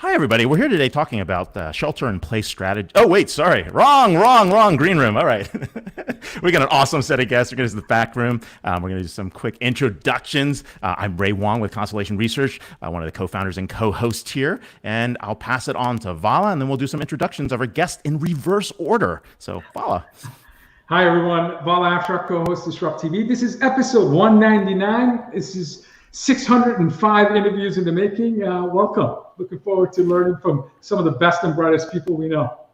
Hi, everybody. We're here today talking about shelter-in-place strategy. Oh, wait, sorry. Wrong. Green room. All right. We got an awesome set of guests. We're going to the back room. We're going to do some quick introductions. I'm Ray Wang with Constellation Research, one of the co-founders and co-hosts here. And I'll pass it on to Vala, and then we'll do some introductions of our guests in reverse order. So, Vala. Hi, everyone. Vala Afshar, co-host DisrupTV. This is episode 199. This is 605 interviews in the making. Welcome. Looking forward to learning from some of the best and brightest people we know.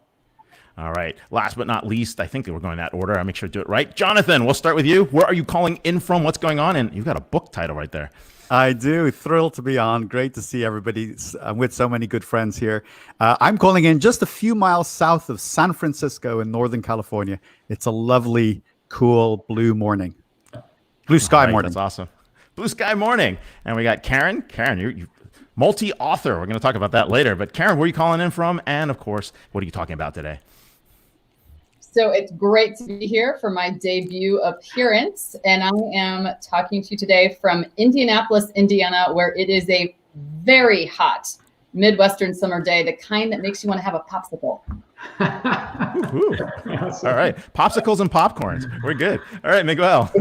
All right. Last but not least, I think that we're going in that order. I'll make sure to do it right. Jonathan, we'll start with you. Where are you calling in from? What's going on? And you've got a book title right there. I do. Thrilled to be on. Great to see everybody. I'm with so many good friends here. I'm calling in just a few miles south of San Francisco in Northern California. It's a lovely, cool blue morning. Blue sky morning. That's awesome. Blue sky morning. And we got Karen. Karen, you're multi-author. We're going to talk about that later. But Karen, where are you calling in from? And of course, what are you talking about today? So it's great to be here for my debut appearance. And I am talking to you today from Indianapolis, Indiana, where it is a very hot Midwestern summer day, the kind that makes you want to have a popsicle. All right. Popsicles and popcorns. We're good. All right, Miguel.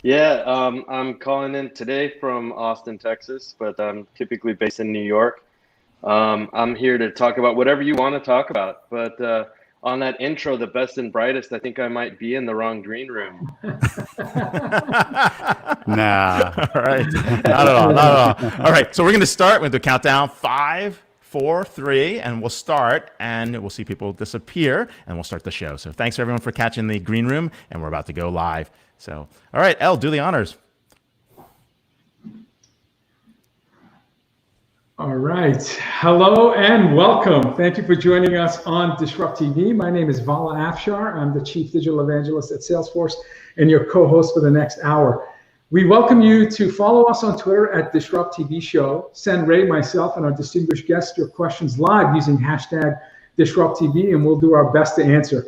Yeah, I'm calling in today from Austin, Texas, but I'm typically based in New York. I'm here to talk about whatever you want to talk about. But on that intro, the best and brightest, I think I might be in the wrong green room. Nah. All right. Not at all. All right. So we're going to start with the countdown. 5, 4, 3, and we'll start, and we'll see people disappear, and we'll start the show. So thanks everyone for catching the green room, and we're about to go live. So, all right, Elle, do the honors. All right. Hello and welcome. Thank you for joining us on DisrupTV. My name is Vala Afshar. I'm the Chief Digital Evangelist at Salesforce and your co-host for the next hour. We welcome you to follow us on Twitter at DisrupTV Show. Send Ray, myself, and our distinguished guests your questions live using hashtag DisrupTV, and we'll do our best to answer.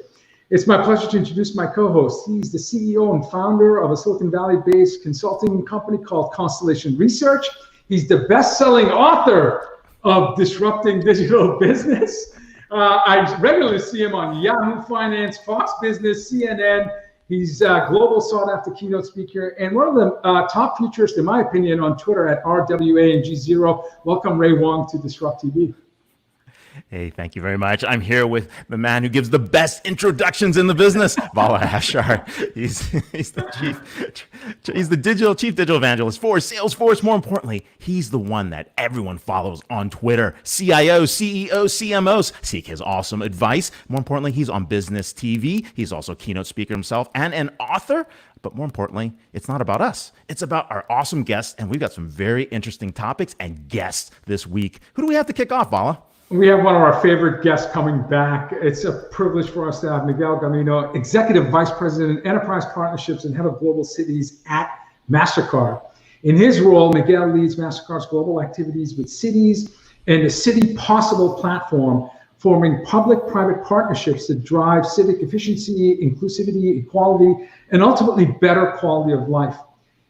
It's my pleasure to introduce my co-host. He's the CEO and founder of a Silicon Valley-based consulting company called Constellation Research. He's the best-selling author of Disrupting Digital Business. I regularly see him on Yahoo Finance, Fox Business, CNN. He's a global sought-after keynote speaker and one of the top futurists, in my opinion, on Twitter at RWA and G0. Welcome, Ray Wang, to DisrupTV. Hey, thank you very much. I'm here with the man who gives the best introductions in the business, Vala Afshar. He's the chief digital evangelist for Salesforce. More importantly, he's the one that everyone follows on Twitter. CIOs, CEOs, CMOs seek his awesome advice. More importantly, he's on Business TV. He's also a keynote speaker himself and an author. But more importantly, it's not about us. It's about our awesome guests, and we've got some very interesting topics and guests this week. Who do we have to kick off, Vala? We have one of our favorite guests coming back. It's a privilege for us to have Miguel Gamino, Executive Vice President, Enterprise Partnerships and Head of Global Cities at Mastercard. In his role, Miguel leads Mastercard's global activities with cities and the City Possible platform, forming public-private partnerships that drive civic efficiency, inclusivity, equality, and ultimately better quality of life.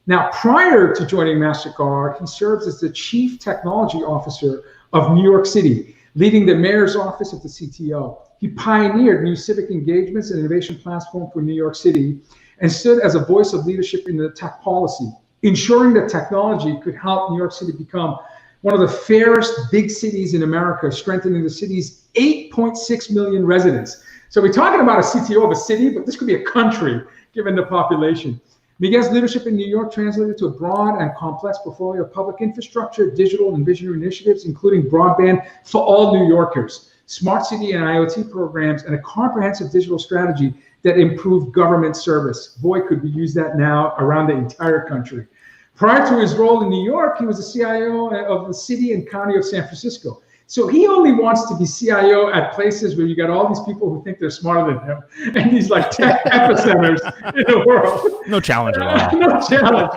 Now, prior to joining Mastercard, he serves as the Chief Technology Officer of New York City, leading the mayor's office of the CTO. He pioneered new civic engagements and innovation platform for New York City and stood as a voice of leadership in the tech policy, ensuring that technology could help New York City become one of the fairest big cities in America, strengthening the city's 8.6 million residents. So we're talking about a CTO of a city, but this could be a country given the population. Miguel's leadership in New York translated to a broad and complex portfolio of public infrastructure, digital and visionary initiatives, including broadband for all New Yorkers, smart city and IoT programs, and a comprehensive digital strategy that improved government service. Boy, could we use that now around the entire country. Prior to his role in New York, he was the CIO of the city and county of San Francisco. So he only wants to be CIO at places where you got all these people who think they're smarter than him, and these like tech epicenters in the world. No challenge at all. No challenge.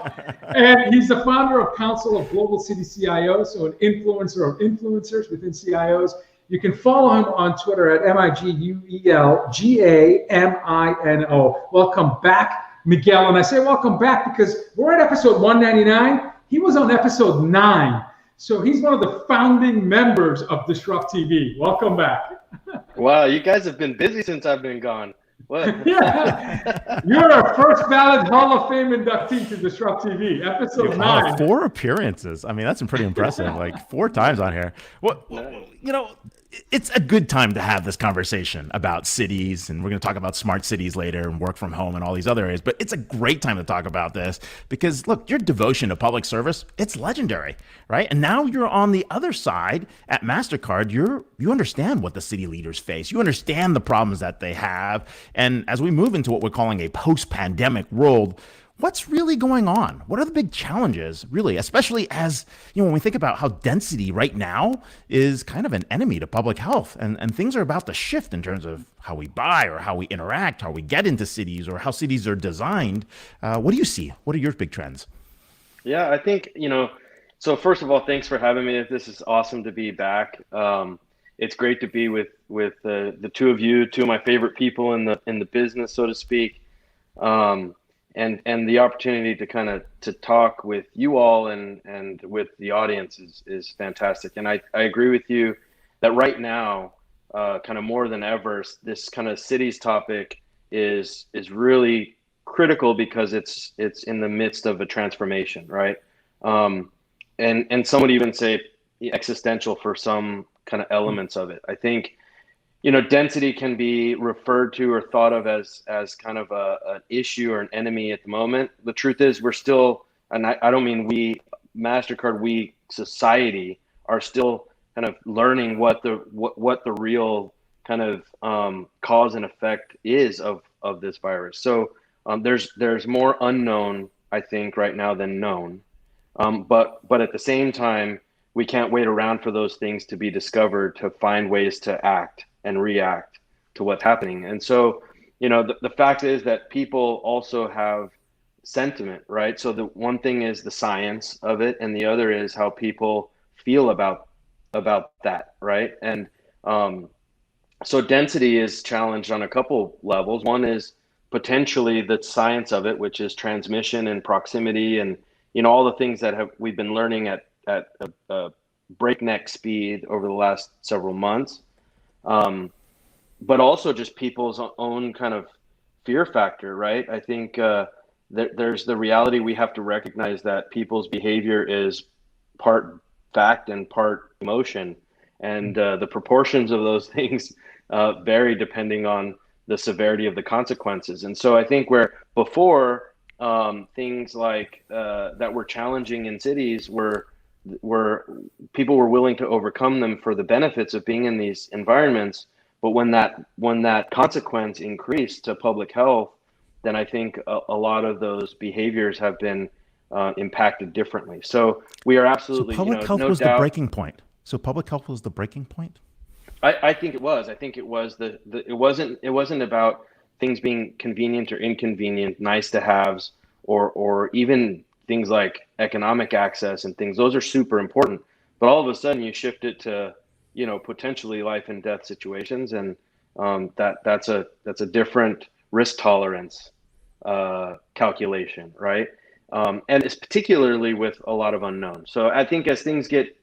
And he's the founder of Council of Global City CIOs, so an influencer of influencers within CIOs. You can follow him on Twitter at MiguelGamino. Welcome back, Miguel. And I say welcome back because we're at episode 199. He was on episode 9. So he's one of the founding members of DisrupTV. Welcome back. Wow, you guys have been busy since I've been gone. What? Yeah, you're our first valid Hall of Fame inductee to DisrupTV, episode 9. 4 appearances. I mean, that's pretty impressive. Like 4 times on here. Well, you know, it's a good time to have this conversation about cities, and we're going to talk about smart cities later and work from home and all these other areas. But it's a great time to talk about this because, look, your devotion to public service, it's legendary, right? And now you're on the other side at Mastercard. You understand what the city leaders face. You understand the problems that they have. And as we move into what we're calling a post-pandemic world, what's really going on? What are the big challenges, really, especially as, you know, when we think about how density right now is kind of an enemy to public health, and things are about to shift in terms of how we buy or how we interact, how we get into cities or how cities are designed. What do you see? What are your big trends? Yeah, I think, you know, so first of all, thanks for having me. This is awesome to be back. It's great to be with the two of you, two of my favorite people in the business, so to speak. And the opportunity to kind of to talk with you all and with the audience is fantastic. And I agree with you that right now, kind of more than ever, this kind of cities topic is really critical because it's in the midst of a transformation, right? And some would even say existential for some kind of elements of it. I think, you know, density can be referred to or thought of as kind of an issue or an enemy at the moment. The truth is we're still, and I don't mean we, Mastercard, we society are still kind of learning what the real kind of cause and effect is of this virus. So there's more unknown, I think, right now than known. But at the same time, we can't wait around for those things to be discovered to find ways to act and react to what's happening. And so, you know, the fact is that people also have sentiment, right? So the one thing is the science of it, and the other is how people feel about that, right? And so density is challenged on a couple levels. One is potentially the science of it, which is transmission and proximity, and, you know, all the things that we've been learning at a breakneck speed over the last several months. But also just people's own kind of fear factor, right? I think there's the reality we have to recognize that people's behavior is part fact and part emotion, and the proportions of those things vary depending on the severity of the consequences. And so I think where before things like that were challenging in cities were people were willing to overcome them for the benefits of being in these environments. But when that consequence increased to public health, then I think a lot of those behaviors have been impacted differently. So we are absolutely, so public health no was doubt, the breaking point. So public health was the breaking point. I think it was. I think it was it wasn't about things being convenient or inconvenient, nice to haves, or even things like economic access and things. Those are super important. But all of a sudden you shift it to, you know, potentially life and death situations, and that's a different risk tolerance calculation, right? And it's particularly with a lot of unknown. So I think as things get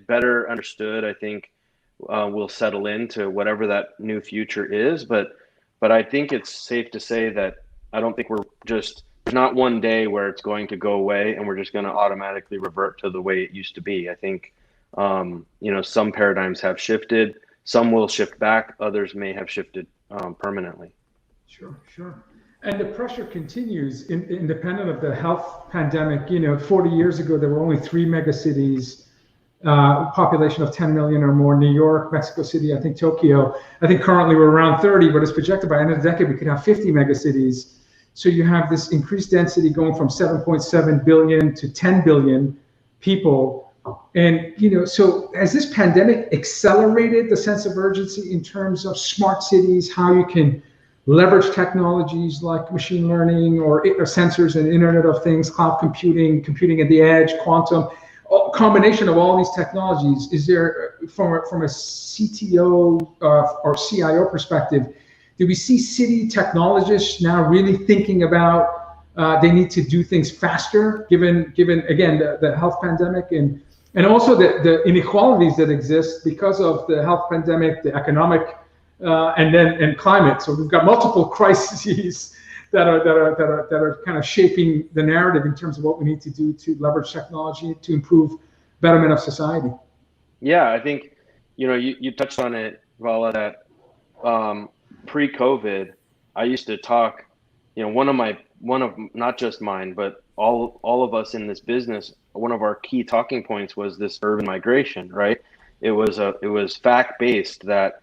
better understood, I think we'll settle into whatever that new future is. But I think it's safe to say that I don't think there's not one day where it's going to go away and we're just going to automatically revert to the way it used to be. I think you know, some paradigms have shifted, some will shift back, others may have shifted permanently. Sure. And the pressure continues independent of the health pandemic. You know, 40 years ago, there were only 3 megacities, population of 10 million or more: New York, Mexico City, I think Tokyo. I think currently we're around 30, but it's projected by the end of the decade we could have 50 megacities. So you have this increased density going from 7.7 billion to 10 billion people. And, you know, so has this pandemic accelerated the sense of urgency in terms of smart cities, how you can leverage technologies like machine learning or sensors and Internet of Things, cloud computing at the edge, quantum, a combination of all these technologies? Is there, from a CTO or CIO perspective, do we see city technologists now really thinking about they need to do things faster, given again the health pandemic, and And also the inequalities that exist because of the health pandemic, the economic, and climate. So we've got multiple crises that are kind of shaping the narrative in terms of what we need to do to leverage technology to improve betterment of society. Yeah, I think, you touched on it, Vala, that pre-COVID, I used to talk, one of not just mine, but all of us in this business, one of our key talking points was this urban migration, right? It was fact-based that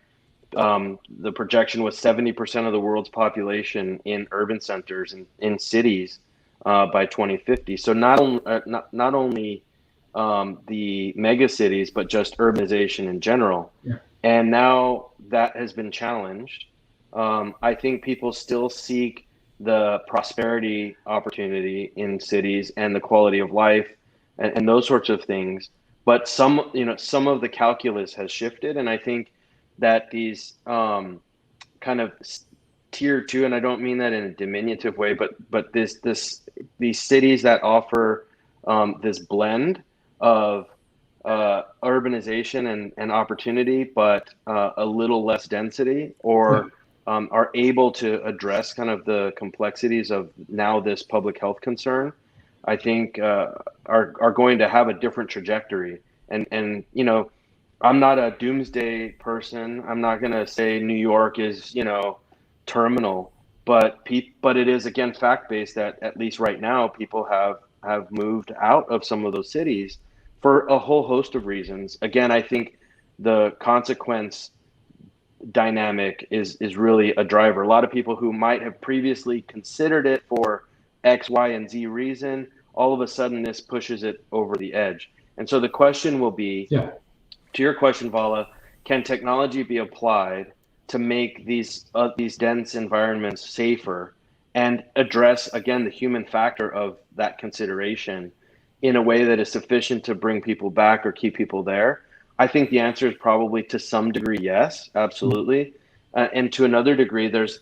the projection was 70% of the world's population in urban centers and in cities by 2050. So not only the mega cities, but just urbanization in general. Yeah. And now that has been challenged. I think people still seek the prosperity opportunity in cities and the quality of life and those sorts of things. But some of the calculus has shifted, and I think that these kind of tier two, and I don't mean that in a diminutive way, but these cities that offer this blend of urbanization and opportunity, but a little less density, or are able to address kind of the complexities of now this public health concern, I think are going to have a different trajectory. And I'm not a doomsday person. I'm not going to say New York is, terminal, but it is, again, fact-based that at least right now people have moved out of some of those cities for a whole host of reasons. Again, I think the consequence dynamic is really a driver. A lot of people who might have previously considered it for X, Y, and Z reason, all of a sudden this pushes it over the edge. And so the question will be, to your question, Vala, can technology be applied to make these dense environments safer and address, again, the human factor of that consideration in a way that is sufficient to bring people back or keep people there? I think the answer is probably to some degree, yes, absolutely. And to another degree, there's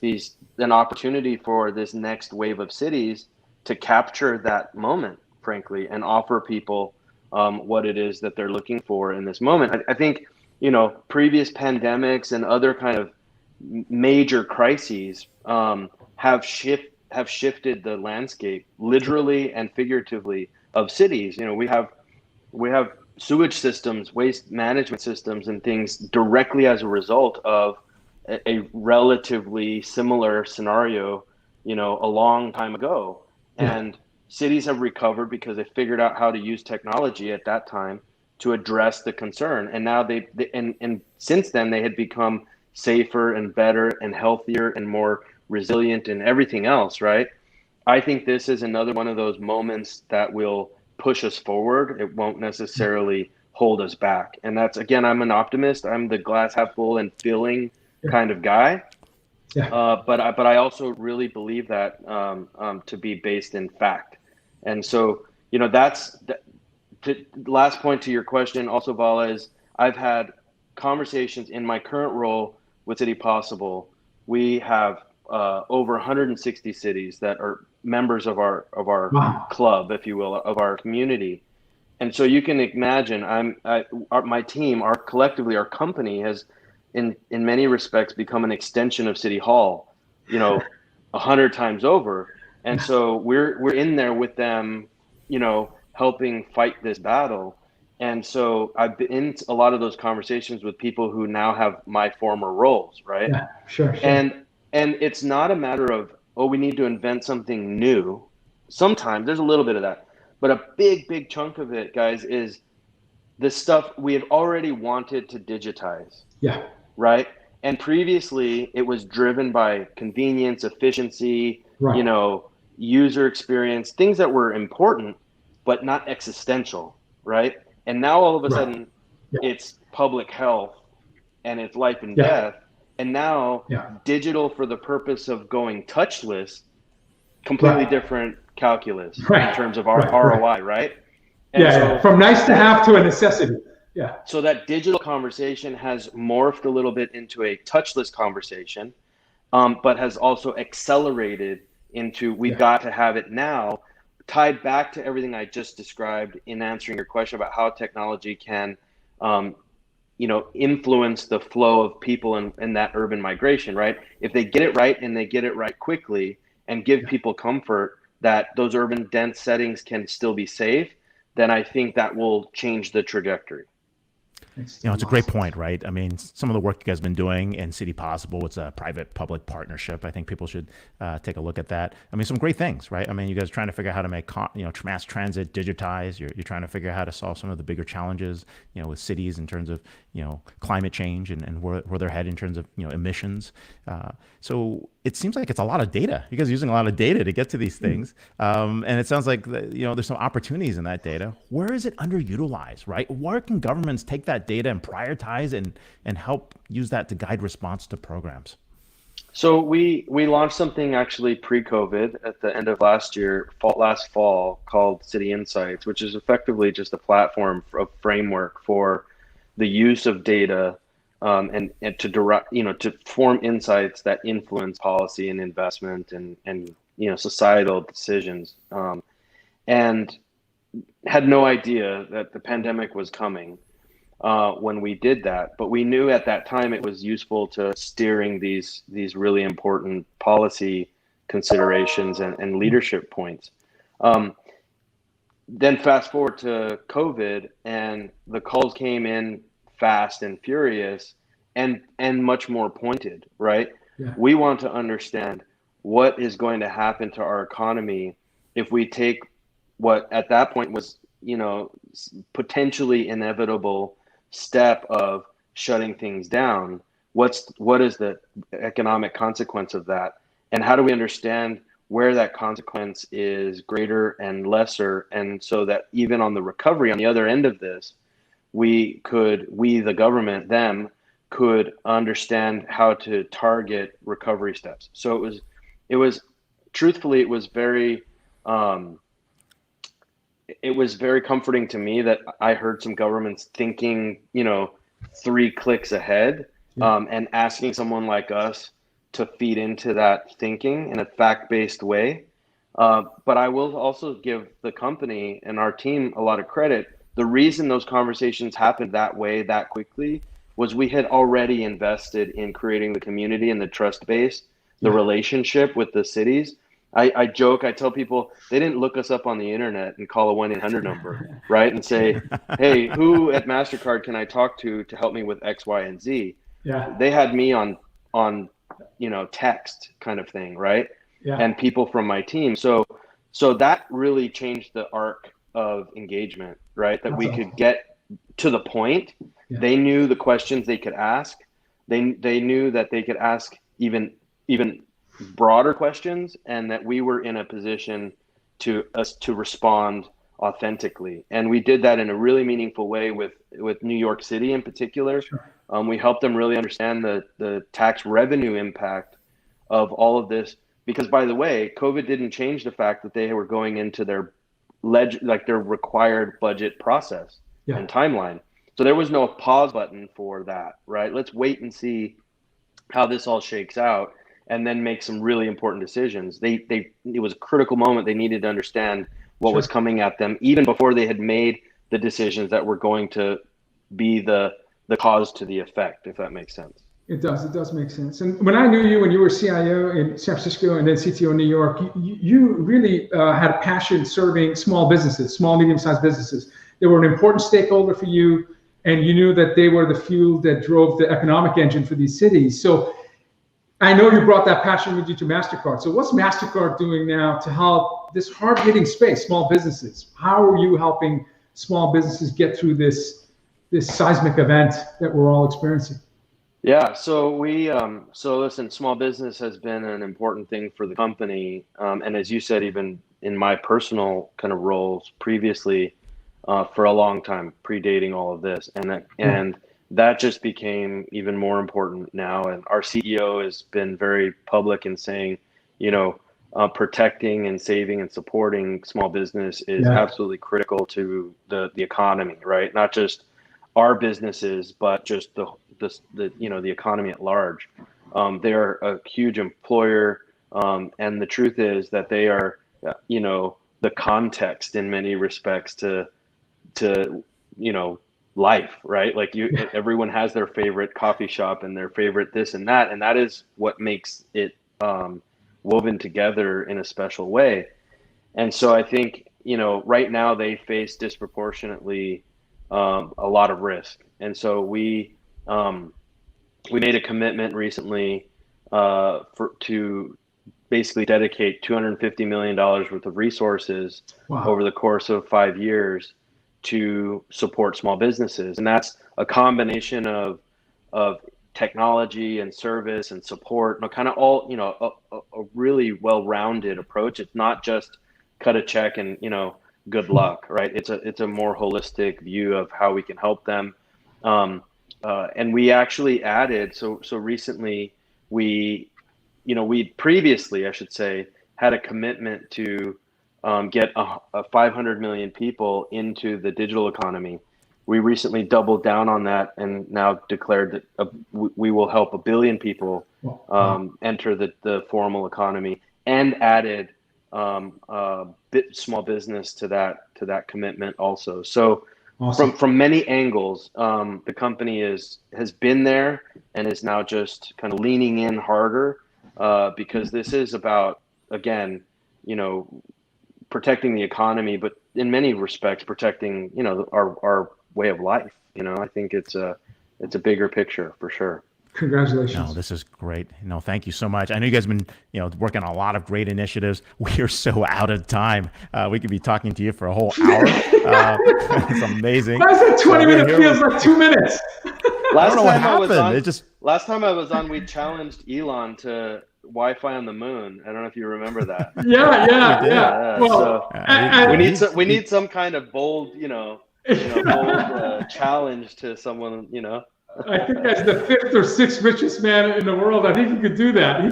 an opportunity for this next wave of cities to capture that moment, frankly, and offer people what it is that they're looking for in this moment. I think, previous pandemics and other kind of major crises have shifted the landscape, literally and figuratively, of cities. We have sewage systems, waste management systems, and things directly as a result of a relatively similar scenario, a long time ago. And cities have recovered because they figured out how to use technology at that time to address the concern. And now and since then they had become safer and better and healthier and more resilient and everything else, right? I think this is another one of those moments that will push us forward. It won't necessarily hold us back. And that's, again, I'm an optimist. I'm the glass half full and filling kind of guy. But I also really believe that to be based in fact. And so, that's the last point to your question also, Vala, is I've had conversations in my current role with City Possible. We have over 160 cities that are members of our club, if you will, of our community. And so you can imagine my team, our company has in many respects become an extension of City Hall, 100 times over. And so we're in there with them, helping fight this battle. And so I've been in a lot of those conversations with people who now have my former roles, right? Yeah, sure. And it's not a matter of, we need to invent something new. Sometimes there's a little bit of that, but a big chunk of it, guys, is the stuff we have already wanted to digitize. Yeah. Right. And previously it was driven by convenience, efficiency, user experience, things that were important, but not existential. Right. And now all of a sudden it's public health and it's life and death. And now digital for the purpose of going touchless, completely different calculus in terms of our ROI, right? And so, from nice to have to a necessity. Yeah. So that digital conversation has morphed a little bit into a touchless conversation, but has also accelerated into we've got to have it now tied back to everything I just described in answering your question about how technology can, influence the flow of people in that urban migration, right? If they get it right and they get it right quickly and give people comfort that those urban dense settings can still be safe, then I think that will change the trajectory. It's a great point, right? I mean, some of the work you guys have been doing in City Possible, it's a private-public partnership. I think people should take a look at that. I mean, some great things, right? I mean, you guys are trying to figure out how to make mass transit digitize. You're trying to figure out how to solve some of the bigger challenges, with cities in terms of climate change and where they're headed in terms of emissions. So it seems like it's a lot of data. You guys are using a lot of data to get to these things, and it sounds like there's some opportunities in that data. Where is it underutilized, right? Where can governments take that data and prioritize and help use that to guide response to programs? So we launched something actually pre-COVID at the end of last fall, called City Insights, which is effectively just a platform, a framework for the use of data and to direct, to form insights that influence policy and investment and societal decisions. And had no idea that the pandemic was coming when we did that, but we knew at that time it was useful to steering these really important policy considerations and leadership points. Then fast forward to COVID, and the calls came in fast and furious and much more pointed, right? Yeah. We want to understand what is going to happen to our economy if we take what at that point was, potentially inevitable step of shutting things down. What is the economic consequence of that? And how do we understand where that consequence is greater and lesser? And so that even on the recovery, on the other end of this, we, the government, them, could understand how to target recovery steps. So it was truthfully, it was very comforting to me that I heard some governments thinking, 3 clicks ahead, and asking someone like us to feed into that thinking in a fact-based way. But I will also give the company and our team a lot of credit. The reason those conversations happened that way, that quickly, was we had already invested in creating the community and the trust base, the relationship with the cities. I joke, I tell people they didn't look us up on the internet and call a 1-800 number, right? And say, hey, who at Mastercard can I talk to help me with X, Y, and Z? Yeah. They had me on text kind of thing, right? Yeah. And people from my team. So that really changed the arc of engagement, right? That we could get to the point. Yeah. They knew the questions they could ask. They knew that they could ask even broader questions, and that we were in a position to respond authentically. And we did that in a really meaningful way with New York City in particular. Sure. We helped them really understand the tax revenue impact of all of this, because by the way, COVID didn't change the fact that they were going into their required budget process and timeline. So there was no pause button for that, right? Let's wait and see how this all shakes out, and then make some really important decisions. It was a critical moment. They needed to understand what was coming at them, even before they had made the decisions that were going to be the cause to the effect, if that makes sense. It does make sense. And when I knew you, when you were CIO in San Francisco and then CTO in New York, you really had a passion serving small businesses, small, medium-sized businesses. They were an important stakeholder for you, and you knew that they were the fuel that drove the economic engine for these cities. So I know you brought that passion with you to Mastercard. So what's Mastercard doing now to help this hard-hitting space, small businesses? How are you helping small businesses get through this seismic event that we're all experiencing? Yeah, so listen, small business has been an important thing for the company. And as you said, even in my personal kind of roles previously, for a long time, predating all of this. And that just became even more important now. And our CEO has been very public in saying, protecting and saving and supporting small business is absolutely critical to the economy, right? Not just our businesses, but just the economy at large. They're a huge employer, and the truth is that they are, the context in many respects to life, right? Like everyone has their favorite coffee shop and their favorite this and that is what makes it woven together in a special way. And so I think, right now they face disproportionately a lot of risk. And so we made a commitment recently to basically dedicate $250 million worth of resources over the course of 5 years to support small businesses. And that's a combination of technology and service and support, kind of all, a really well-rounded approach. It's not just cut a check and, good luck, right? It's a more holistic view of how we can help them. And we actually added, so recently we previously, I should say, had a commitment to get 500 million people into the digital economy. We recently doubled down on that and now declared that we will help 1 billion people enter the formal economy, and added small business to that commitment also. So awesome. From many angles, the company has been there and is now just kind of leaning in harder because this is about, again, protecting the economy, but in many respects protecting, our way of life. I think it's a bigger picture for sure. Congratulations. No, this is great. Thank you so much. I know you guys have been, working on a lot of great initiatives. We are so out of time. We could be talking to you for a whole hour. It's amazing. Why is that 20 minutes feels like 2 minutes? Last time I was on, we challenged Elon to Wi-Fi on the moon. I don't know if you remember that. Yeah. Well, we need some kind of bold, challenge to someone, I think as the 5th or 6th richest man in the world, I think he could do that. I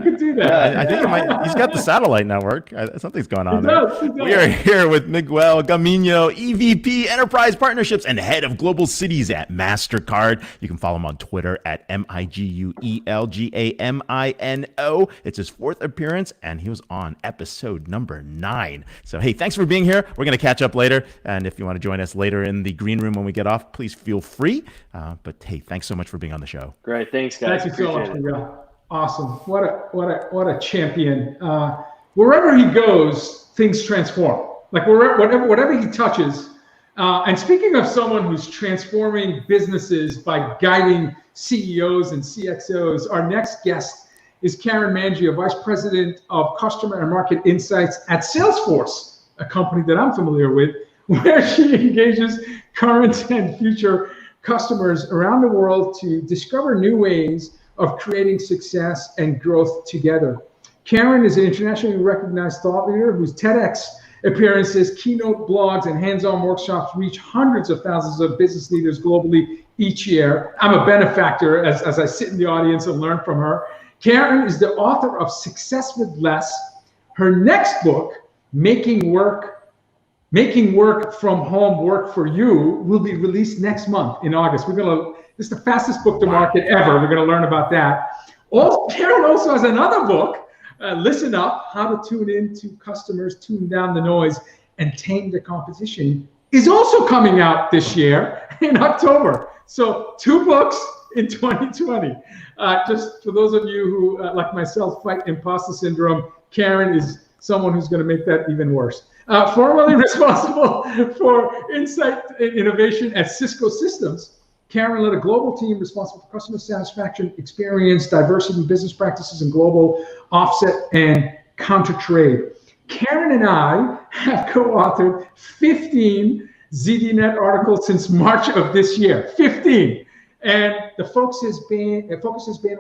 think he's got the satellite network. Something's going on there. We are here with Miguel Gamino, EVP Enterprise Partnerships and Head of Global Cities at Mastercard. You can follow him on Twitter at MiguelGamino. It's his 4th appearance, and he was on episode number 9. So, hey, thanks for being here. We're going to catch up later. And if you want to join us later in the green room when we get off, please feel free. But hey, thanks so much for being on the show. Great. Thanks, guys. Thank you so much, Miguel. Awesome. What a champion. Wherever he goes, things transform. Like whatever he touches. And speaking of someone who's transforming businesses by guiding CEOs and CXOs, our next guest is Karen Mangia, Vice President of Customer and Market Insights at Salesforce, a company that I'm familiar with, where she engages current and future customers around the world to discover new ways of creating success and growth together. Karen is an internationally recognized thought leader whose TEDx appearances, keynote blogs, and hands-on workshops reach hundreds of thousands of business leaders globally each year. I'm a benefactor as I sit in the audience and learn from her. Karen is the author of Success with Less. Her next book, Making Work from Home Work for You, will be released next month in August. This is the fastest book to market ever. We're going to learn about that. Karen also has another book, Listen Up, How to Tune In to Customers, Tune Down the Noise, and Tame the Competition, is also coming out this year in October. So 2 books in 2020. Just for those of you who, like myself, fight imposter syndrome, Karen is someone who's going to make that even worse. Formerly responsible for insight and innovation at Cisco Systems, Karen led a global team responsible for customer satisfaction, experience, diversity, business practices, and global offset and counter trade. Karen and I have co-authored 15 ZDNet articles since March of this year. 15. And the focus has been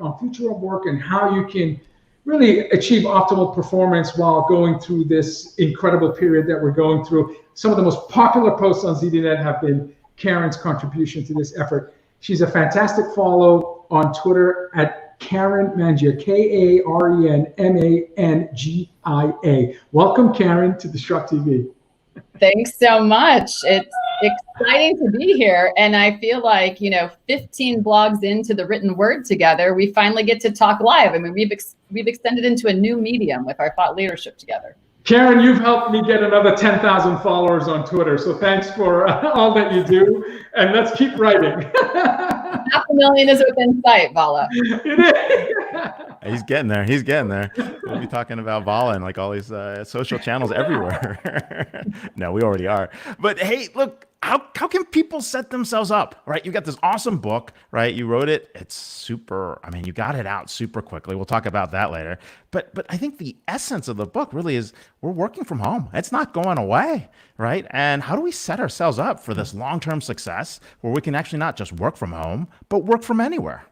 on future of work and how you can really achieve optimal performance while going through this incredible period that we're going through. Some of the most popular posts on ZDNet have been Karen's contribution to this effort. She's a fantastic follow on Twitter at Karen Mangia, KarenMangia. Welcome, Karen, to DisrupTV. Thanks so much. It's exciting to be here. And I feel like, 15 blogs into the written word together, we finally get to talk live. I mean, we've extended into a new medium with our thought leadership together. Karen, you've helped me get another 10,000 followers on Twitter. So thanks for all that you do. And let's keep writing. 500,000 is within sight, Vala. It is. He's getting there. He's getting there. We'll be talking about Vala and like all these social channels everywhere. No, we already are. But hey, look, how can people set themselves up, right? You got this awesome book, right? You wrote it. It's super, I mean, you got it out super quickly. We'll talk about that later. But I think the essence of the book really is we're working from home. It's not going away, right? And how do we set ourselves up for this long-term success where we can actually not just work from home, but work from anywhere?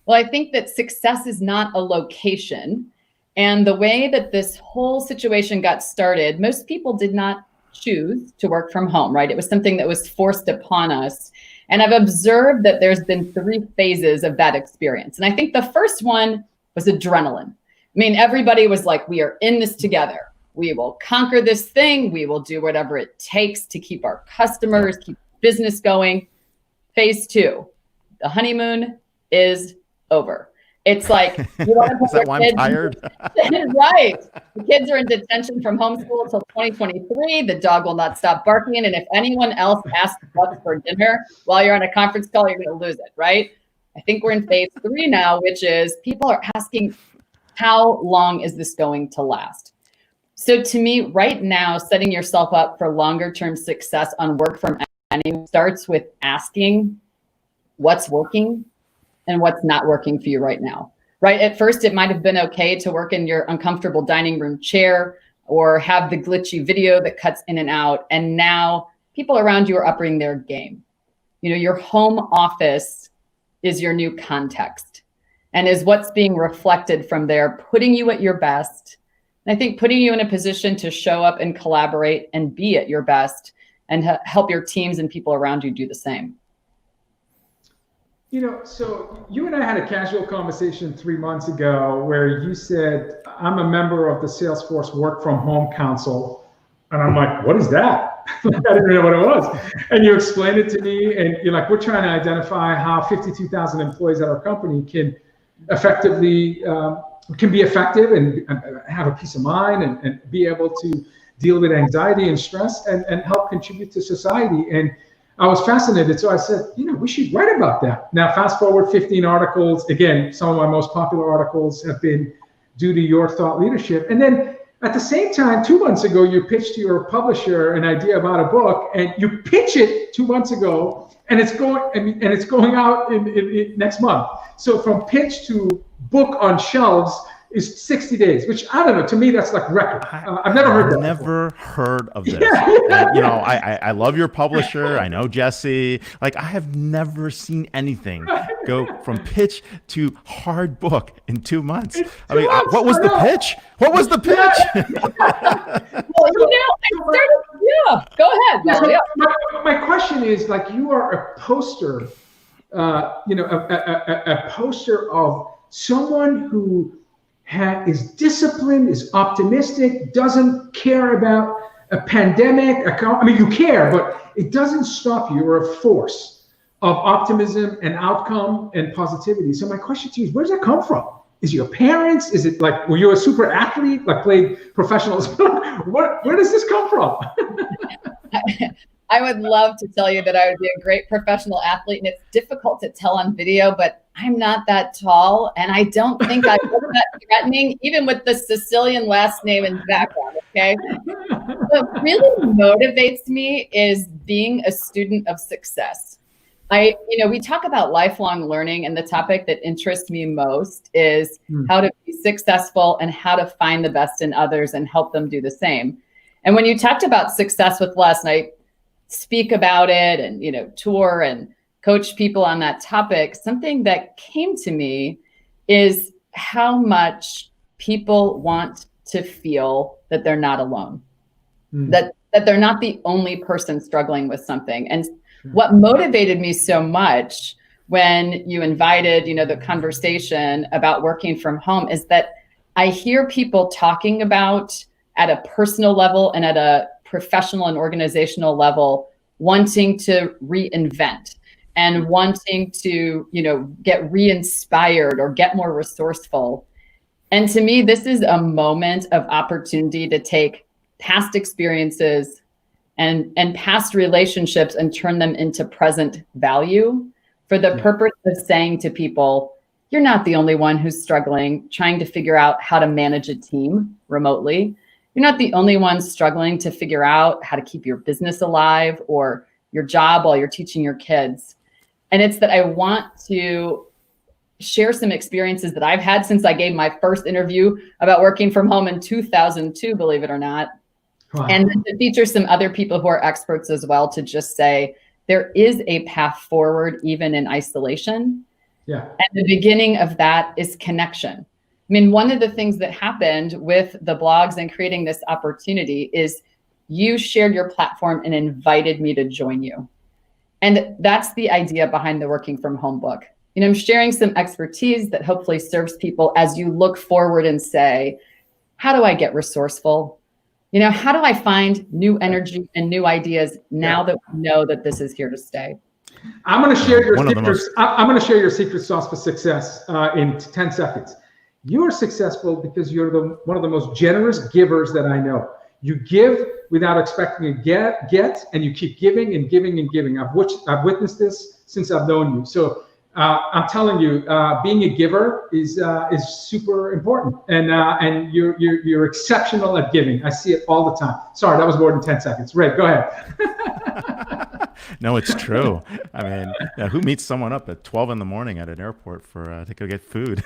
Well, I think that success is not a location. And the way that this whole situation got started, most people did not choose to work from home, right? It was something that was forced upon us. And I've observed that there's been 3 phases of that experience. And I think the first one was adrenaline. I mean, everybody was like, we are in this together. We will conquer this thing. We will do whatever it takes to keep our customers, keep business going. Phase 2, the honeymoon is over. It's like, you want to put is that why I'm tired? Right. The kids are in detention from homeschool until 2023. The dog will not stop barking. And if anyone else asks what's for dinner while you're on a conference call, you're going to lose it, right? I think we're in phase 3 now, which is people are asking, how long is this going to last? So to me, right now, setting yourself up for longer term success on work from anywhere starts with asking what's working and what's not working for you right now, right? At first, it might have been okay to work in your uncomfortable dining room chair or have the glitchy video that cuts in and out. And now people around you are upping their game. You know, your home office is your new context and is what's being reflected from there, putting you at your best. And I think putting you in a position to show up and collaborate and be at your best and help your teams and people around you do the same. You know, so you and I had a casual conversation 3 months ago where you said, I'm a member of the Salesforce Work From Home Council. And I'm like, what is that? I didn't know what it was. And you explained it to me. And you're like, we're trying to identify how 52,000 employees at our company can effectively, can be effective and have a peace of mind and be able to deal with anxiety and stress and help contribute to society. And I was fascinated. So I said, you know, we should write about that. Now, fast forward 15 articles. Again, some of my most popular articles have been due to your thought leadership. And then at the same time, 2 months ago, you pitched to your publisher an idea about a book, and you pitch it 2 months ago, and it's going out in next month. So from pitch to book on shelves is 60 days, which I don't know. To me, that's like record. I've never heard that. Never heard of this. Yeah. And, you know, I love your publisher. I know Jesse. Like, I have never seen anything go from pitch to hard book in 2 months. I mean, what was the pitch? What was the pitch? Well, you know, go ahead. Yeah, my question is, like, you are a poster, you know, a poster of someone who is disciplined, is optimistic, doesn't care about a pandemic. I mean, you care, but it doesn't stop you. You're a force of optimism and outcome and positivity. So my question to you is, where does that come from? Is it your parents? Is it like, were you a super athlete, like played professional sport? Where does this come from? I would love to tell you that I would be a great professional athlete, and it's difficult to tell on video, but I'm not that tall, and I don't think I look that threatening, even with the Sicilian last name and background, okay? What really motivates me is being a student of success. We talk about lifelong learning, and the topic that interests me most is how to be successful and how to find the best in others and help them do the same. And when you talked about success with Les, and I speak about it and, you know, tour and coach people on that topic, something that came to me is how much people want to feel that they're not alone, that they're not the only person struggling with something. And what motivated me so much when you invited, you know, the conversation about working from home is that I hear people talking about at a personal level and at a professional and organizational level, wanting to reinvent and wanting to, you know, get re-inspired or get more resourceful. And to me, this is a moment of opportunity to take past experiences and past relationships and turn them into present value for the purpose of saying to people, you're not the only one who's struggling, trying to figure out how to manage a team remotely. You're not the only one struggling to figure out how to keep your business alive or your job while you're teaching your kids. And it's that I want to share some experiences that I've had since I gave my first interview about working from home in 2002, believe it or not. Wow. And to feature some other people who are experts as well, to just say there is a path forward even in isolation. Yeah. And the beginning of that is connection. I mean, one of the things that happened with the blogs and creating this opportunity is you shared your platform and invited me to join you. And that's the idea behind the Working from Home book. You know, I'm sharing some expertise that hopefully serves people as you look forward and say, how do I get resourceful? You know, how do I find new energy and new ideas now that we know that this is here to stay? I'm going to share your secrets. I'm going to share your secret sauce for success in 10 seconds. You are successful because you're one of the most generous givers that I know. You give without expecting to get, and you keep giving and giving and giving. I've witnessed this since I've known you. So I'm telling you, being a giver is super important, and you're exceptional at giving. I see it all the time. Sorry, that was more than 10 seconds. Ray, go ahead. No, it's true. I mean, who meets someone up at 12 in the morning at an airport to go get food?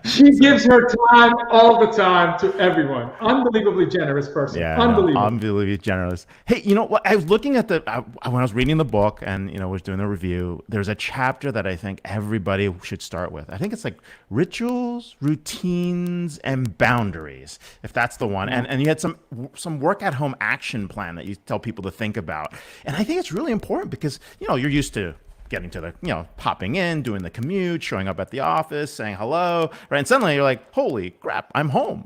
She gives her time all the time to everyone. Unbelievably generous person. Yeah, unbelievable. Unbelievably generous. Hey, you know what? I was looking at when I was reading the book and, you know, was doing the review, there's a chapter that I think everybody should start with. I think it's like rituals, routines, and boundaries, if that's the one. And you had some work at home action plan that you tell people to think about. And I think it's really important because, you know, you're used to getting to the, you know, popping in, doing the commute, showing up at the office, saying hello, right? And suddenly you're like, holy crap, I'm home.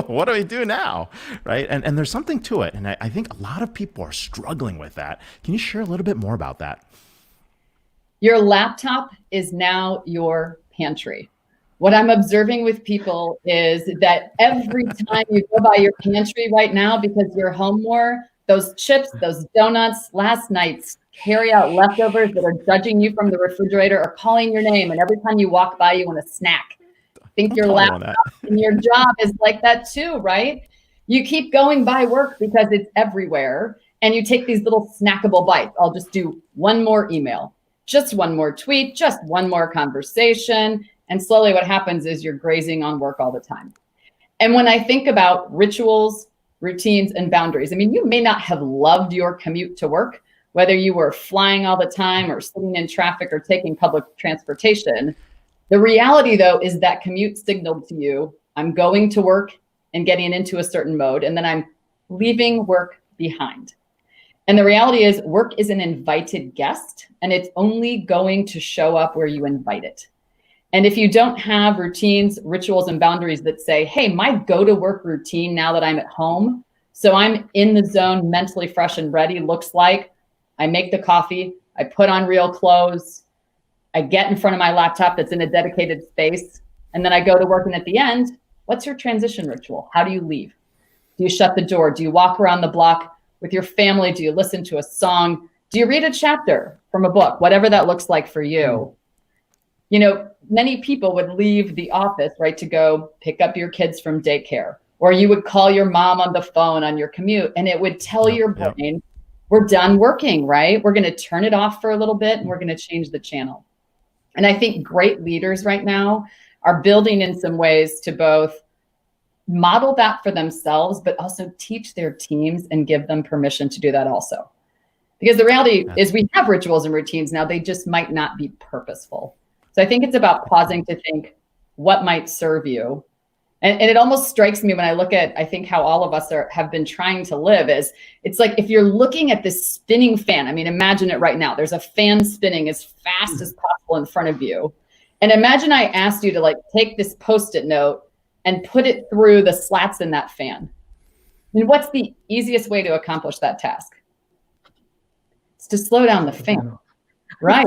What do I do now, right? And there's something to it. And I think a lot of people are struggling with that. Can you share a little bit more about that? Your laptop is now your pantry. What I'm observing with people is that every time you go by your pantry right now, because you're home more, those chips, those donuts, last night's carry-out leftovers that are judging you from the refrigerator are calling your name. And every time you walk by, you want a snack. I think your laptop and your job is like that too, right? You keep going by work because it's everywhere. And you take these little snackable bites. I'll just do one more email, just one more tweet, just one more conversation. And slowly what happens is you're grazing on work all the time. And when I think about rituals, routines, and boundaries, I mean, you may not have loved your commute to work, whether you were flying all the time or sitting in traffic or taking public transportation. The reality, though, is that commute signaled to you, I'm going to work and getting into a certain mode, and then I'm leaving work behind. And the reality is work is an invited guest, and it's only going to show up where you invite it. And if you don't have routines, rituals, and boundaries that say, hey, my go-to-work routine now that I'm at home, so I'm in the zone, mentally fresh and ready, looks like I make the coffee, I put on real clothes, I get in front of my laptop that's in a dedicated space, and then I go to work. And at the end, what's your transition ritual? How do you leave? Do you shut the door? Do you walk around the block with your family? Do you listen to a song? Do you read a chapter from a book? Whatever that looks like for you. You know, many people would leave the office, right, to go pick up your kids from daycare, or you would call your mom on the phone on your commute, and it would tell your brain, we're done working, right? We're going to turn it off for a little bit, and we're going to change the channel. And I think great leaders right now are building in some ways to both model that for themselves, but also teach their teams and give them permission to do that also. Because the reality is we have rituals and routines now, they just might not be purposeful. So I think it's about pausing to think what might serve you. And it almost strikes me when I look at, I think how all of us have been trying to live is, it's like if you're looking at this spinning fan, I mean, imagine it right now. There's a fan spinning as fast as possible in front of you. And imagine I asked you to like take this Post-it note and put it through the slats in that fan. I mean, what's the easiest way to accomplish that task? It's to slow down the fan. Right.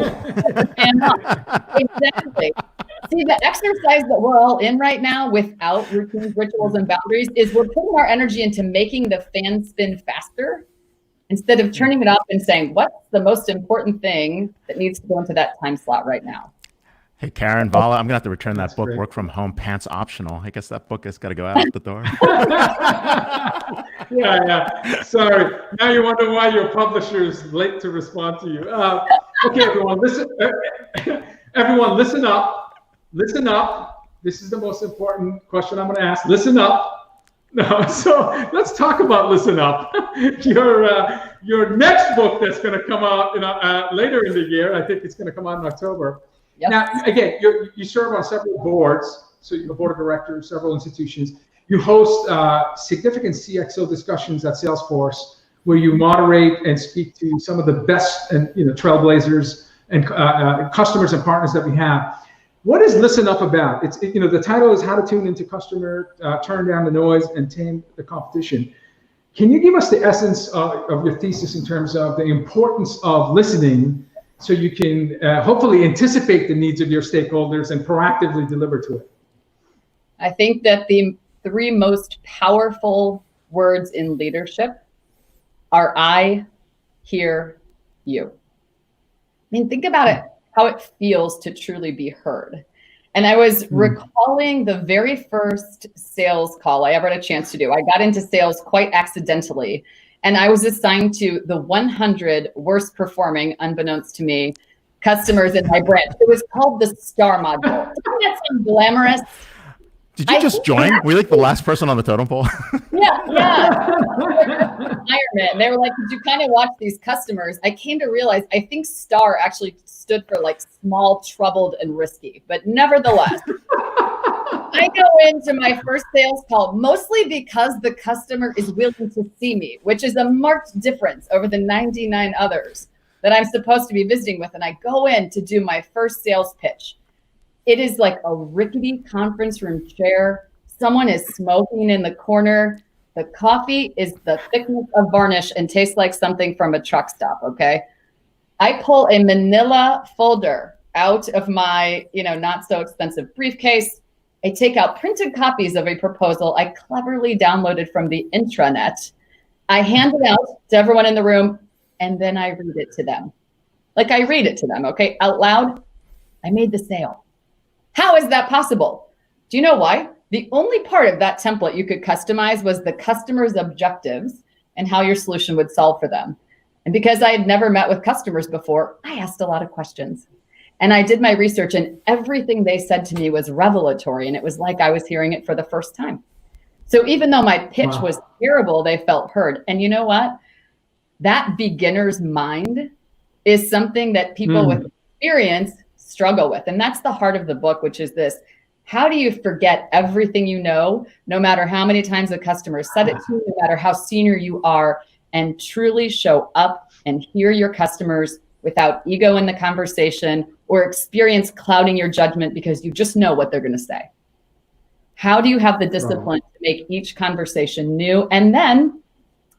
Exactly. See, the exercise that we're all in right now without routines, rituals, and boundaries is we're putting our energy into making the fan spin faster instead of turning it up and saying, what's the most important thing that needs to go into that time slot right now? Hey, Karen, Vala, I'm going to have to return that book, great. Work From Home, Pants Optional. I guess that book has got to go out the door. Yeah. Sorry. Now you wonder why your publisher is late to respond to you. Okay, everyone, listen. Everyone, listen up. Listen up. This is the most important question I'm going to ask. Listen up. No, so let's talk about Listen Up. Your next book that's going to come out later in the year. I think it's going to come out in October. Yep. Now, again, you serve on several boards, so you're a board of directors, several institutions. You host significant CXO discussions at Salesforce, where you moderate and speak to some of the best and trailblazers and customers and partners that we have. What is Listen Up about? The title is How to Tune into Customer, Turn Down the Noise, and Tame the Competition. Can you give us the essence of your thesis in terms of the importance of listening, so you can hopefully anticipate the needs of your stakeholders and proactively deliver to it? I think that the three most powerful words in leadership are I, hear, you. I mean, think about it, how it feels to truly be heard. And I was recalling the very first sales call I ever had a chance to do. I got into sales quite accidentally. And I was assigned to the 100 worst performing, unbeknownst to me, customers in my branch. It was called the STAR module. Doesn't that sound glamorous? Did you just join? Were you like the last person on the totem pole? Yeah. Environment. They were like, did you kind of watch these customers? I came to realize, I think STAR actually stood for like small, troubled, and risky. But nevertheless, I go into my first sales call mostly because the customer is willing to see me, which is a marked difference over the 99 others that I'm supposed to be visiting with. And I go in to do my first sales pitch. It is like a rickety conference room chair. Someone is smoking in the corner. The coffee is the thickness of varnish and tastes like something from a truck stop, okay? I pull a manila folder out of my, not so expensive briefcase. I take out printed copies of a proposal I cleverly downloaded from the intranet. I hand it out to everyone in the room, and then I read it to them. Like I read it to them, okay, out loud. I made the sale. How is that possible? Do you know why? The only part of that template you could customize was the customer's objectives and how your solution would solve for them. And because I had never met with customers before, I asked a lot of questions. And I did my research, and everything they said to me was revelatory, and it was like I was hearing it for the first time. So even though my pitch was terrible, they felt heard. And you know what? That beginner's mind is something that people with experience struggle with. And that's the heart of the book, which is this: how do you forget everything you know, no matter how many times the customer said it to you, no matter how senior you are, and truly show up and hear your customers without ego in the conversation or experience clouding your judgment because you just know what they're going to say? How do you have the discipline to make each conversation new? And then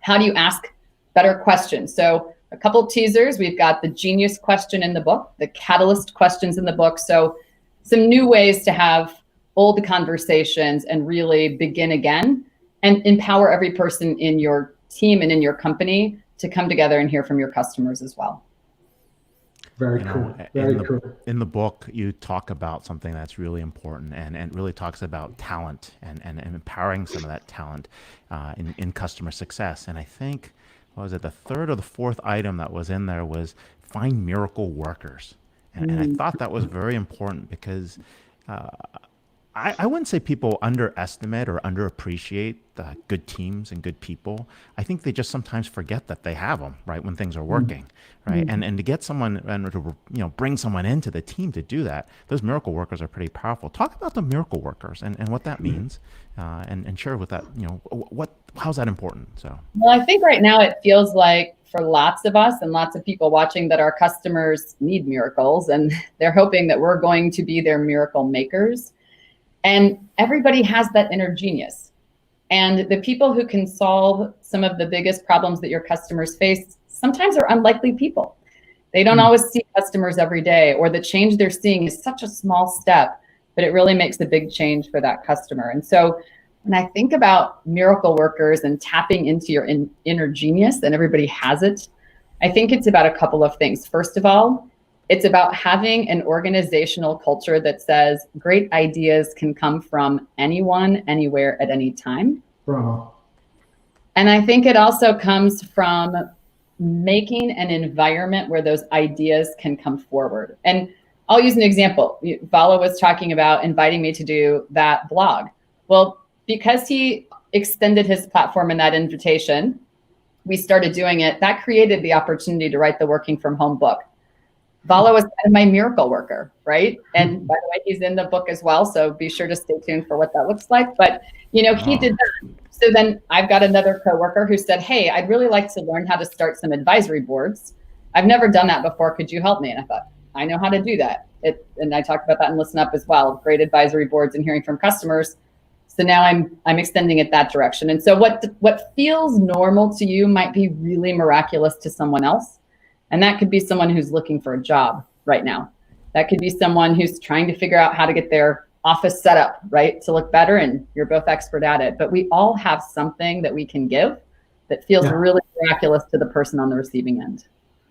how do you ask better questions? So a couple teasers. We've got the genius question in the book, the catalyst questions in the book. So some new ways to have old conversations and really begin again and empower every person in your team and in your company to come together and hear from your customers as well. Very cool. In the book, you talk about something that's really important and really talks about talent and empowering some of that talent in customer success. And I think, what was it, the third or the fourth item that was in there was find miracle workers. And I thought that was very important because I wouldn't say people underestimate or underappreciate good teams and good people. I think they just sometimes forget that they have them, right, when things are working, right? And to get someone and to bring someone into the team to do that, those miracle workers are pretty powerful. Talk about the miracle workers and what that means, and share with that, how's that important? So, well, I think right now it feels like for lots of us and lots of people watching that our customers need miracles, and they're hoping that we're going to be their miracle makers. And everybody has that inner genius. And the people who can solve some of the biggest problems that your customers face sometimes are unlikely people. They don't always see customers every day, or the change they're seeing is such a small step, but it really makes a big change for that customer. And so when I think about miracle workers and tapping into your inner genius, and everybody has it, I think it's about a couple of things. First of all, it's about having an organizational culture that says great ideas can come from anyone, anywhere, at any time. Bravo. And I think it also comes from making an environment where those ideas can come forward. And I'll use an example. Vala was talking about inviting me to do that blog. Well, because he extended his platform in that invitation, we started doing it. That created the opportunity to write the working from home book. Vala was kind of my miracle worker, right? And by the way, he's in the book as well. So be sure to stay tuned for what that looks like. But, he did that. So then I've got another coworker who said, hey, I'd really like to learn how to start some advisory boards. I've never done that before. Could you help me? And I thought, I know how to do that. And I talked about that in Listen Up as well, great advisory boards and hearing from customers. So now I'm extending it that direction. And so what feels normal to you might be really miraculous to someone else. And that could be someone who's looking for a job right now. That could be someone who's trying to figure out how to get their office set up, right, to look better, and you're both expert at it. But we all have something that we can give that feels really miraculous to the person on the receiving end.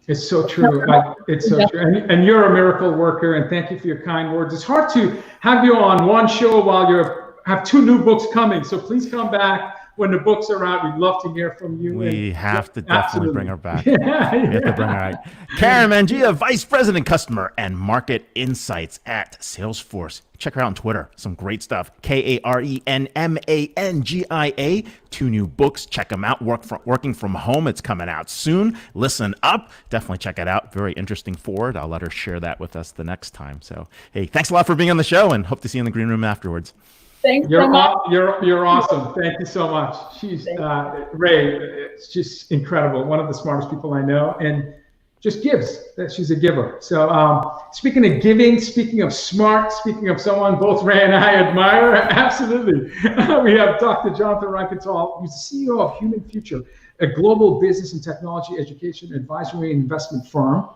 It's so true. It's so true. And you're a miracle worker, and thank you for your kind words. It's hard to have you on one show while you have 2 new books coming. So please come back when the books are out. We'd love to hear from you. We have to definitely bring her back. We have to bring her back. Karen Mangia, Vice President, Customer and Market Insights at Salesforce. Check her out on Twitter. Some great stuff. KarenMangia. 2 new books. Check them out. Working from Home. It's coming out soon. Listen Up. Definitely check it out. Very interesting forward. I'll let her share that with us the next time. So, hey, thanks a lot for being on the show, and hope to see you in the green room afterwards. Thanks so much. You're awesome. Thank you so much. She's Ray. It's just incredible. One of the smartest people I know, and just gives. That she's a giver. So speaking of giving, speaking of smart, speaking of someone both Ray and I admire, absolutely. We have Dr. Jonathan Reichental, who's the CEO of Human Future, a global business and technology education advisory and investment firm.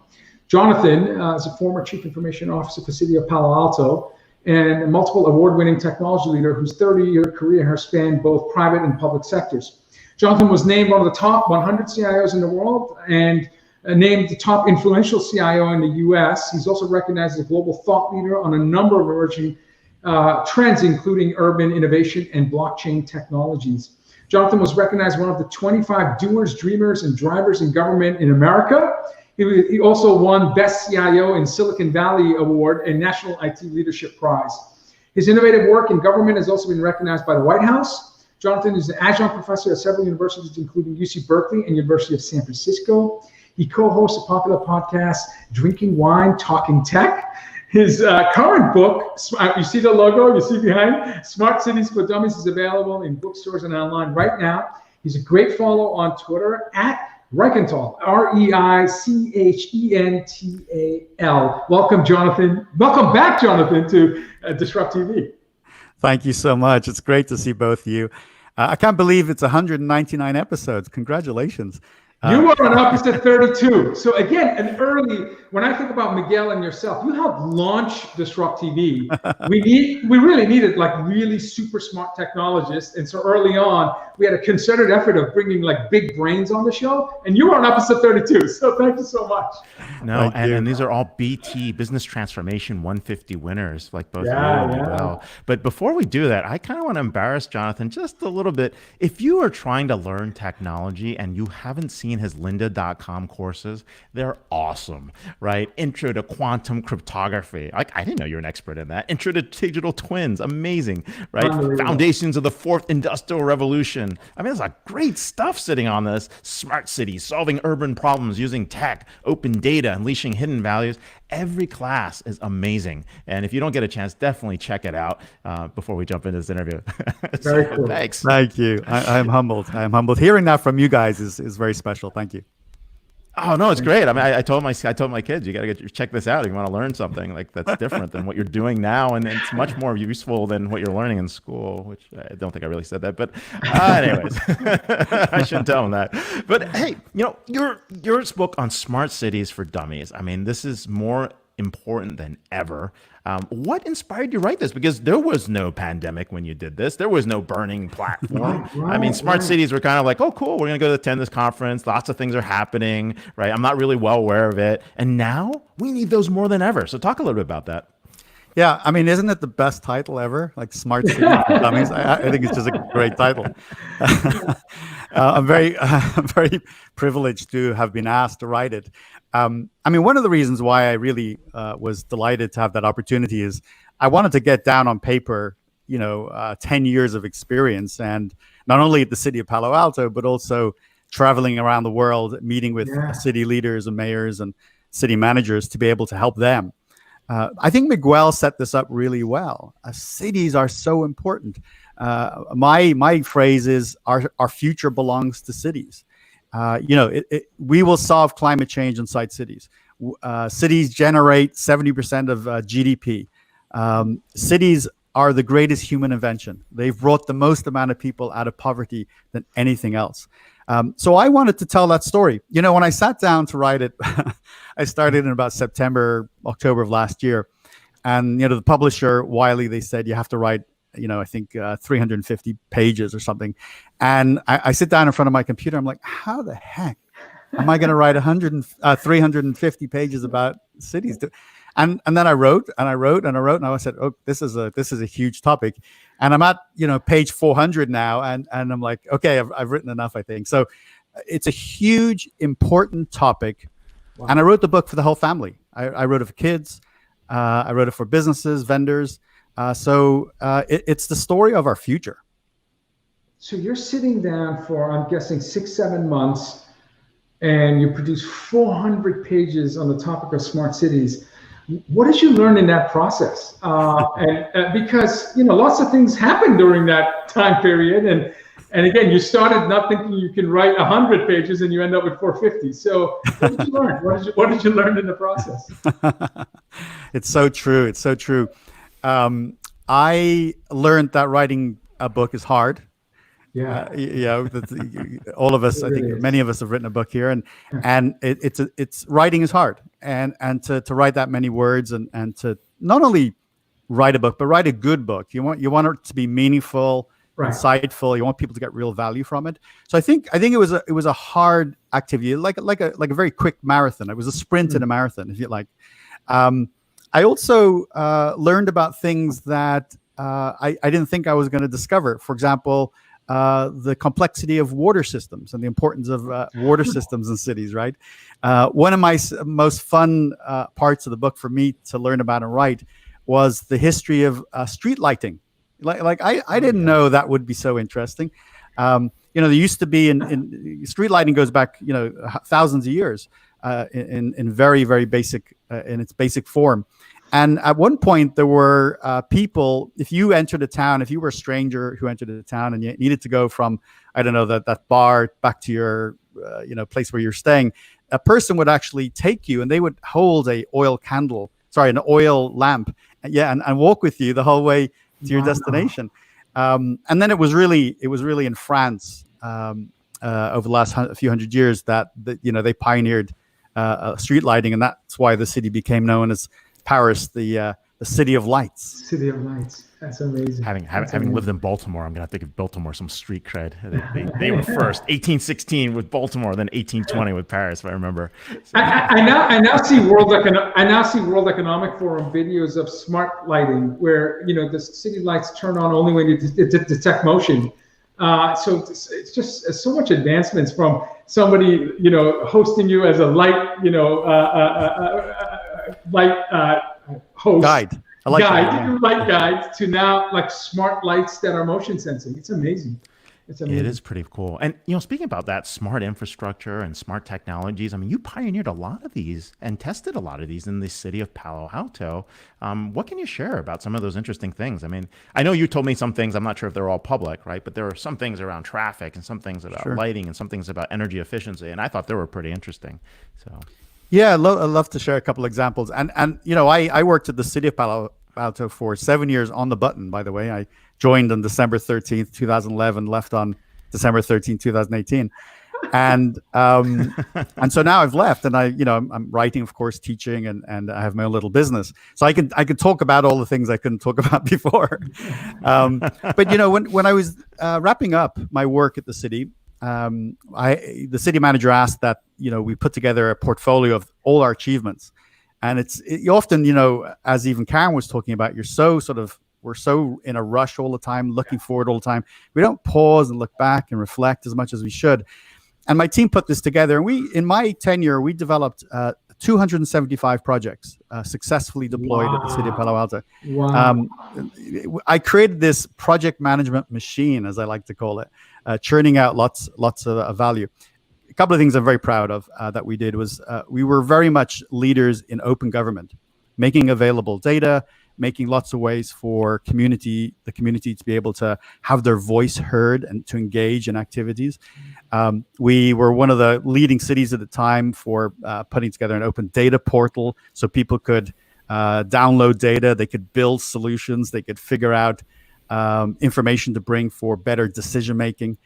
Jonathan is a former chief information officer for the city of Palo Alto, and a multiple award-winning technology leader whose 30-year career has spanned both private and public sectors. Jonathan was named one of the top 100 CIOs in the world and named the top influential CIO in the US. He's also recognized as a global thought leader on a number of emerging trends, including urban innovation and blockchain technologies. Jonathan was recognized one of the 25 doers, dreamers, and drivers in government in America. He also won Best CIO in Silicon Valley Award and National IT Leadership Prize. His innovative work in government has also been recognized by the White House. Jonathan is an adjunct professor at several universities, including UC Berkeley and University of San Francisco. He co-hosts a popular podcast, Drinking Wine, Talking Tech. His current book, you see the logo, you see behind, Smart Cities for Dummies, is available in bookstores and online right now. He's a great follow on Twitter at Reichental, Reichhental. Welcome, Jonathan. Welcome back, Jonathan, to DisrupTV. Thank you so much. It's great to see both of you. I can't believe it's 199 episodes. Congratulations. You were on episode 32. So again, when I think about Miguel and yourself, you helped launch DisrupTV. We really needed really super smart technologists. And so early on, we had a concerted effort of bringing big brains on the show. And you were on episode 32. So thank you so much. No, and these are all BT, Business Transformation 150 winners, like both of you and Miguel. But before we do that, I kind of want to embarrass Jonathan just a little bit. If you are trying to learn technology and you haven't seen his lynda.com courses, they're awesome, right? Intro to quantum cryptography. I didn't know you're an expert in that. Intro to digital twins, amazing, right? Foundations of the fourth industrial revolution. I mean, there's great stuff sitting on this. Smart cities, solving urban problems using tech, open data, unleashing hidden values. Every class is amazing. And if you don't get a chance, definitely check it out before we jump into this interview. Very cool. Thanks. Thank you. I'm humbled. I'm humbled. Hearing that from you guys is very special. Thank you. Oh no, it's great. I mean, I told my kids, you got to check this out if you want to learn something like that's different than what you're doing now, and it's much more useful than what you're learning in school. Which I don't think I really said that, but anyways, I shouldn't tell them that. But hey, your book on smart cities for dummies. I mean, this is more important than ever. What inspired you to write this? Because there was no pandemic when you did this. There was no burning platform. I mean, smart cities were kind of like, oh, cool, we're going to go to attend this conference. Lots of things are happening, right? I'm not really well aware of it. And now we need those more than ever. So talk a little bit about that. Yeah, I mean, isn't it the best title ever? Like Smart City for Dummies. I think it's just a great title. I'm very privileged to have been asked to write it. I mean, one of the reasons why I really was delighted to have that opportunity is I wanted to get down on paper, 10 years of experience, and not only at the city of Palo Alto, but also traveling around the world, meeting with city leaders and mayors and city managers to be able to help them. I think Miguel set this up really well. Cities are so important. My phrase is our future belongs to cities. We will solve climate change inside cities. Cities generate 70% of GDP. Cities are the greatest human invention. They've brought the most amount of people out of poverty than anything else. So I wanted to tell that story. When I sat down to write it, I started in about September, October of last year. And, the publisher, Wiley, they said, you have to write, I think 350 pages or something. And I sit down in front of my computer. I'm like, how the heck am I going to write 350 pages about cities? And then I wrote and I wrote and I wrote, and I said, oh, this is a huge topic. And I'm at, page 400 now. And I'm like, okay, I've written enough, I think. So it's a huge, important topic. Wow. And I wrote the book for the whole family. I wrote it for kids. I wrote it for businesses, vendors. So it's the story of our future. So you're sitting down for, I'm guessing, 6-7 months, and you produce 400 pages on the topic of smart cities. What did you learn in that process? And because lots of things happened during that time period, and again, you started not thinking you can write 100 pages, and you end up with 450. So what did you learn? What did you learn in the process? It's so true. It's so true. I learned that writing a book is hard. Yeah. All of us, I think many of us have written a book here, and it's writing is hard, and to write that many words and to not only write a book, but write a good book. You want it to be meaningful, insightful. You want people to get real value from it. So I think it was a hard activity, like a very quick marathon. It was a sprint in a marathon, if you like. I also learned about things that I didn't think I was going to discover. For example, the complexity of water systems and the importance of water systems in cities, right? One of my most fun parts of the book for me to learn about and write was the history of street lighting. I didn't know that would be so interesting. There used to be in street lighting goes back, thousands of years in very, very basic, in its basic form. And at one point, there were people, if you entered a town, if you were a stranger who entered a town and you needed to go from, I don't know, that bar back to your, place where you're staying, a person would actually take you and they would hold an oil lamp, and walk with you the whole way to your destination. And then it was really in France over the last few hundred years that they pioneered street lighting, and that's why the city became known as Paris, the city of lights. City of lights. That's amazing. Having lived in Baltimore, I'm gonna think of Baltimore some street cred. They were first, 1816 with Baltimore, then 1820 with Paris, if I remember. So, I now see World Economic Forum videos of smart lighting, where the city lights turn on only when you detect motion. So it's just so much advancements from somebody hosting you as a light host guide. Light guide to now like smart lights that are motion sensing. It's amazing. It's amazing. It is pretty cool. And, you know, speaking about that smart infrastructure and smart technologies, I mean, you pioneered a lot of these and tested a lot of these in the city of Palo Alto. What can you share about some of those interesting things? I mean, I know you told me some things, I'm not sure if they're all public, right? But there are some things around traffic and some things about lighting and some things about energy efficiency. And I thought they were pretty interesting. So, yeah, I'd love to share a couple examples. And you know, I worked at the city of Palo Alto for 7 years on the button, by the way. I joined on December 13th, 2011, left on December 13th, 2018. And so now I've left, and I'm writing, of course, teaching, and I have my own little business. So I could talk about all the things I couldn't talk about before. But you know, when I was wrapping up my work at the city, the city manager asked that, you know, we put together a portfolio of all our achievements. And you often, you know, as even Karen was talking about, we're so in a rush all the time, looking forward all the time. We don't pause and look back and reflect as much as we should. And my team put this together. And in my tenure, we developed 275 projects successfully deployed at the city of Palo Alto. Wow. I created this project management machine, as I like to call it, churning out lots of value. A couple of things I'm very proud of that we did was we were very much leaders in open government, making available data, making lots of ways for the community to be able to have their voice heard and to engage in activities. We were one of the leading cities at the time for putting together an open data portal so people could download data, they could build solutions, they could figure out information to bring for better decision making.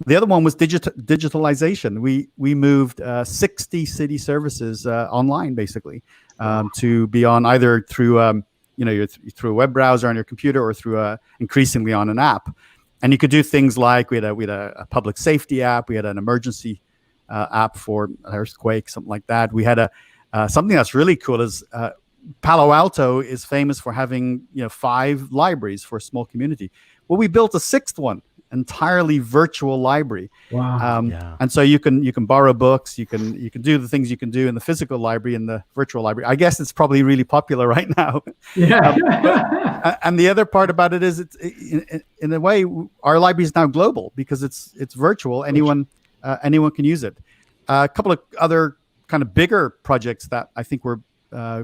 The other one was digitalization. We moved 60 city services online, basically, to be on either through through a web browser on your computer or through increasingly on an app. And you could do things like we had a public safety app, we had an emergency app for an earthquake, something like that. We had something that's really cool is Palo Alto is famous for having 5 libraries for a small community. Well, we built a 6th one, entirely virtual library. Wow. And so you can borrow books, you can do the things you can do in the physical library in the virtual library. I guess it's probably really popular right now. Yeah. And the other part about it is it's in a way our library is now global because it's virtual. Anyone can use it. A couple of other kind of bigger projects that I think were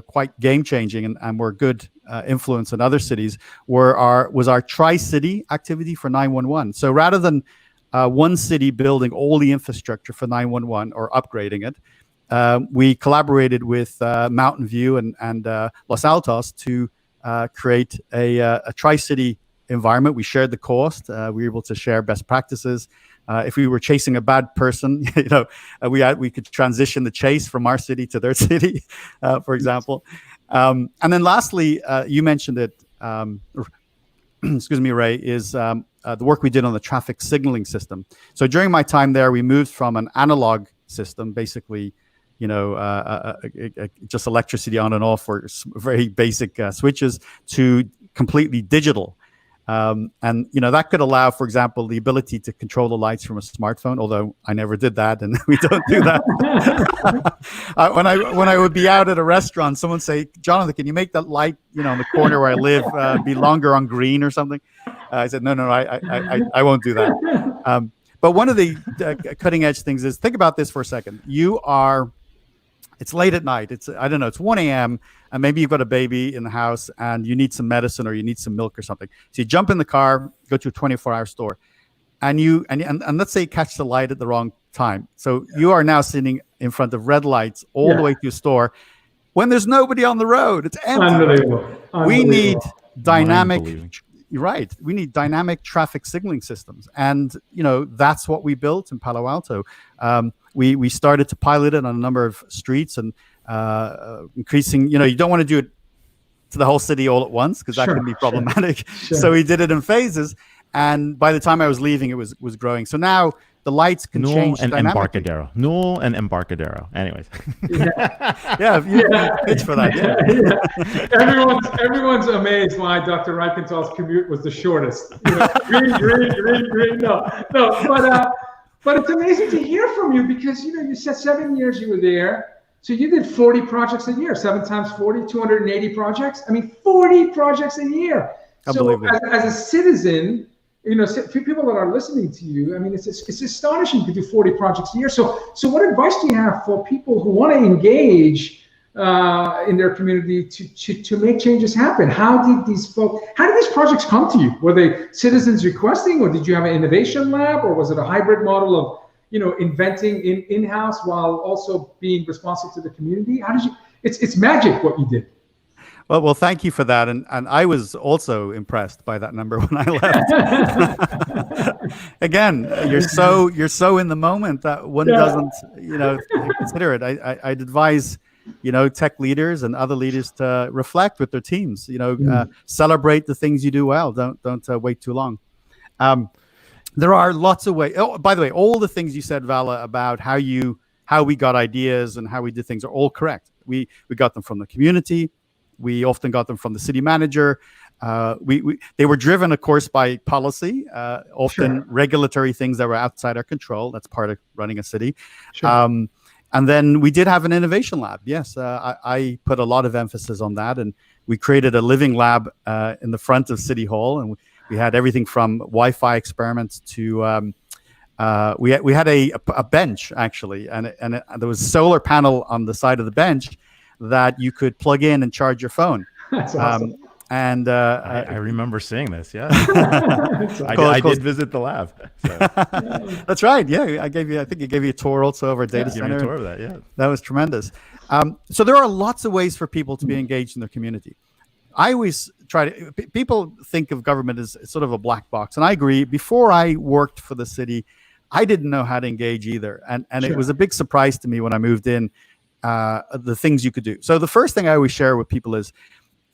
quite game changing and were good influence in other cities was our Tri-City activity for 911. So rather than one city building all the infrastructure for 911 or upgrading it, we collaborated with Mountain View and Los Altos to create a Tri-City environment. We shared the cost. We were able to share best practices. If we were chasing a bad person, we could transition the chase from our city to their city, for example. And then lastly, you mentioned it, excuse me, Ray, is the work we did on the traffic signaling system. So during my time there, we moved from an analog system, basically, just electricity on and off for very basic switches, to completely digital. And that could allow, for example, the ability to control the lights from a smartphone. Although I never did that, and we don't do that. When I would be out at a restaurant, someone would say, "Jonathan, can you make that light, on the corner where I live, be longer on green or something?" I said, "No, I won't do that." But one of the cutting edge things is, think about this for a second. It's late at night. It's 1 a.m. and maybe you've got a baby in the house and you need some medicine or you need some milk or something. So you jump in the car, go to a 24-hour store, and let's say you catch the light at the wrong time. So you are now sitting in front of red lights all the way to a store when there's nobody on the road. It's empty. Unbelievable. We need dynamic. You're right. We need dynamic traffic signaling systems, and that's what we built in Palo Alto. We started to pilot it on a number of streets and increasing. You don't want to do it to the whole city all at once because that can be problematic. Sure. So we did it in phases, and by the time I was leaving, it was growing. So now the lights can change dynamically. Newell and Embarcadero. Anyways. Yeah, pitch for that. Yeah. Everyone's amazed why Dr. Reichental's commute was the shortest. Green. No. But it's amazing to hear from you because you said 7 years you were there. So you did 40 projects a year, 7 times 40, 280 projects. I mean, 40 projects a year. So Unbelievable. as a citizen, few people that are listening to you, I mean, it's astonishing to do 40 projects a year. So what advice do you have for people who want to engage in their community to make changes happen? How did these projects come to you? Were they citizens requesting, or did you have an innovation lab, or was it a hybrid model of inventing in-house while also being responsive to the community? How did you? It's magic what you did. Well, thank you for that, and I was also impressed by that number when I left. Again, you're so in the moment that one doesn't consider it. I'd advise tech leaders and other leaders to reflect with their teams. Celebrate the things you do well. Don't wait too long. There are lots of ways. Oh, by the way, all the things you said, Vala, about how we got ideas and how we did things are all correct. We got them from the community. We often got them from the city manager. They were driven, of course, by policy, often regulatory things that were outside our control. That's part of running a city. Sure. And then we did have an innovation lab. Yes, I put a lot of emphasis on that. And we created a living lab in the front of City Hall. And we had everything from Wi-Fi experiments to we had a bench, actually. And there was a solar panel on the side of the bench that you could plug in and charge your phone. That's awesome. And I remember seeing this. Yeah, I did visit the lab. So. That's right. Yeah, I think you gave you a tour also over a data center. Give me a tour of that. Yeah, that was tremendous. So there are lots of ways for people to be engaged in their community. I always people think of government as sort of a black box, and I agree. Before I worked for the city, I didn't know how to engage either, and It was a big surprise to me when I moved in. The things you could do. So the first thing I always share with people is,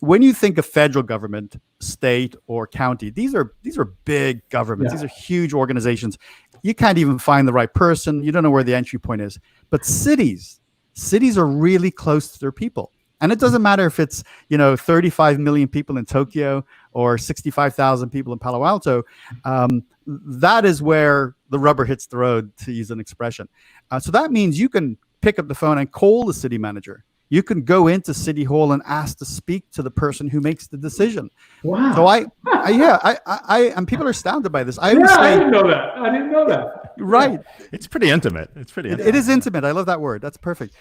when you think of federal government, state or county, these are big governments. These are huge organizations. You can't even find the right person. You don't know where the entry point is. But cities are really close to their people. And it doesn't matter if it's 35 million people in Tokyo or 65,000 people in Palo Alto. That is where the rubber hits the road, to use an expression. So that means you can pick up the phone and call the city manager. You can go into City Hall and ask to speak to the person who makes the decision. Wow. So I and people are astounded by this. I didn't know that. Right. Yeah. It's pretty intimate. It is intimate. I love that word. That's perfect.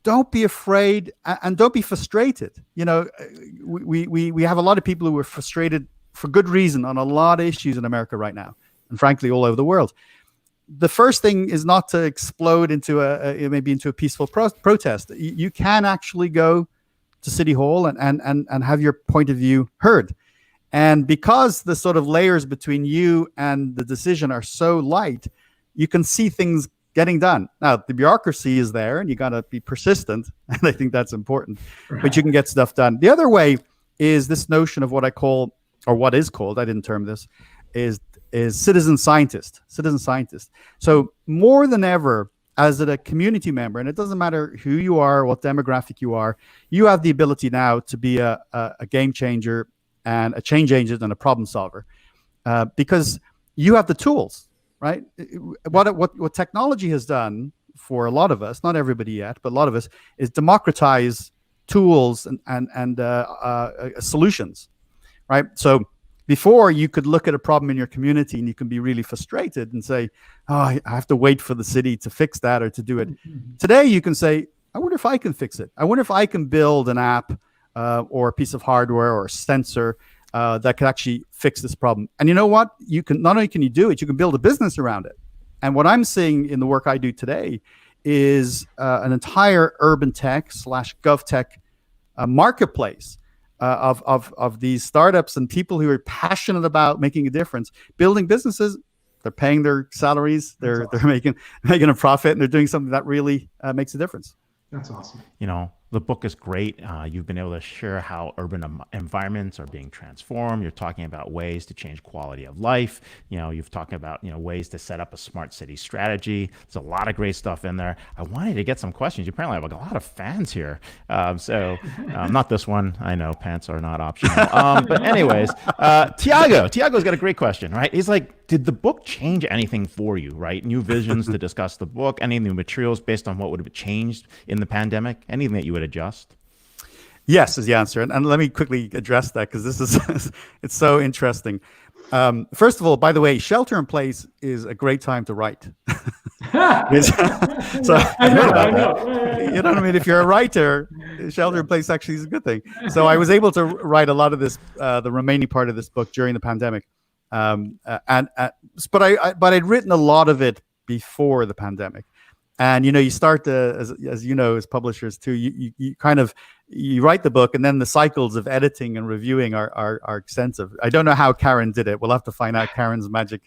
Don't be afraid and don't be frustrated. We have a lot of people who are frustrated for good reason on a lot of issues in America right now, and frankly, all over the world. The first thing is not to explode into a peaceful protest. You can actually go to City Hall and have your point of view heard. And because the sort of layers between you and the decision are so light, you can see things getting done. Now, the bureaucracy is there, and you got to be persistent, and I think that's important. Right. But you can get stuff done. The other way is this notion of what I call, or what is called, I didn't term this, is citizen scientist. So more than ever, as a community member, and it doesn't matter who you are, what demographic you are, you have the ability now to be a game changer and a change agent and a problem solver, because you have the tools, right? What technology has done for a lot of us, not everybody yet, but a lot of us, is democratize tools and solutions, right? So before, you could look at a problem in your community and you can be really frustrated and say, oh, I have to wait for the city to fix that or to do it. Today, you can say, I wonder if I can fix it. I wonder if I can build an app or a piece of hardware or a sensor that could actually fix this problem. And you know what? You can not only can you do it, you can build a business around it. And what I'm seeing in the work I do today is an entire urban tech / gov tech marketplace of these startups and people who are passionate about making a difference, building businesses. They're paying their salaries. They're making a profit, and they're doing something that really makes a difference. That's awesome. The book is great. You've been able to share how urban environments are being transformed. You're talking about ways to change quality of life. You've talked about, ways to set up a smart city strategy. There's a lot of great stuff in there. I wanted to get some questions. You apparently have a lot of fans here. Not this one. I know pants are not optional. But anyways, Tiago's got a great question, right? He's like, did the book change anything for you, right? New visions to discuss the book, any new materials based on what would have changed in the pandemic, anything that you would adjust? Yes is the answer. And let me quickly address that, because this is it's so interesting. First of all, by the way, shelter in place is a great time to write. So I know. you know what I mean? If you're a writer, shelter in place actually is a good thing. So I was able to write a lot of this, the remaining part of this book during the pandemic. But I'd written a lot of it before the pandemic. And, you start as you know, as publishers too, you kind of, you write the book and then the cycles of editing and reviewing are extensive. I don't know how Karen did it. We'll have to find out Karen's magic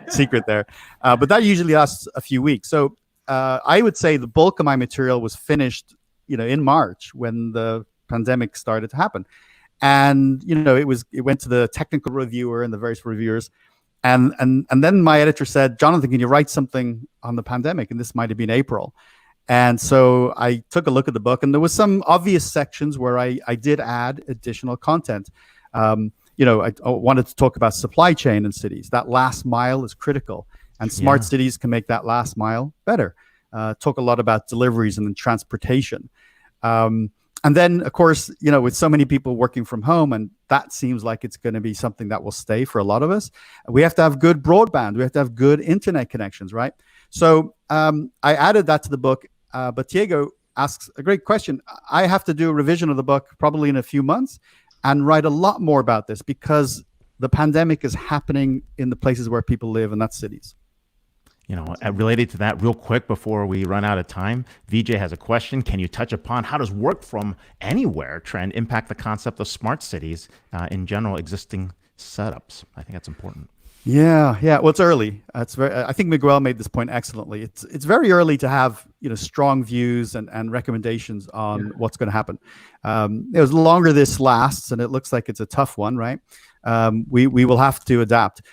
secret there. But that usually lasts a few weeks. So I would say the bulk of my material was finished, in March when the pandemic started to happen. And, it went to the technical reviewer and the various reviewers. And then my editor said, Jonathan, can you write something on the pandemic? And this might have been April. And so I took a look at the book, and there was some obvious sections where I did add additional content. I wanted to talk about supply chain in cities. That last mile is critical, and smart cities can make that last mile better. Talk a lot about deliveries and then transportation. And then, of course, with so many people working from home, and that seems like it's going to be something that will stay for a lot of us, we have to have good broadband. We have to have good internet connections, right? So I added that to the book. But Diego asks a great question. I have to do a revision of the book probably in a few months and write a lot more about this because the pandemic is happening in the places where people live, and that's cities. Related to that, real quick before we run out of time, VJ has a question. Can you touch upon how does work from anywhere trend impact the concept of smart cities in general existing setups? I think that's important. Yeah. Well, it's early. I think Miguel made this point excellently. It's very early to have strong views and recommendations on what's going to happen. As longer this lasts, and it looks like it's a tough one, right? We will have to adapt.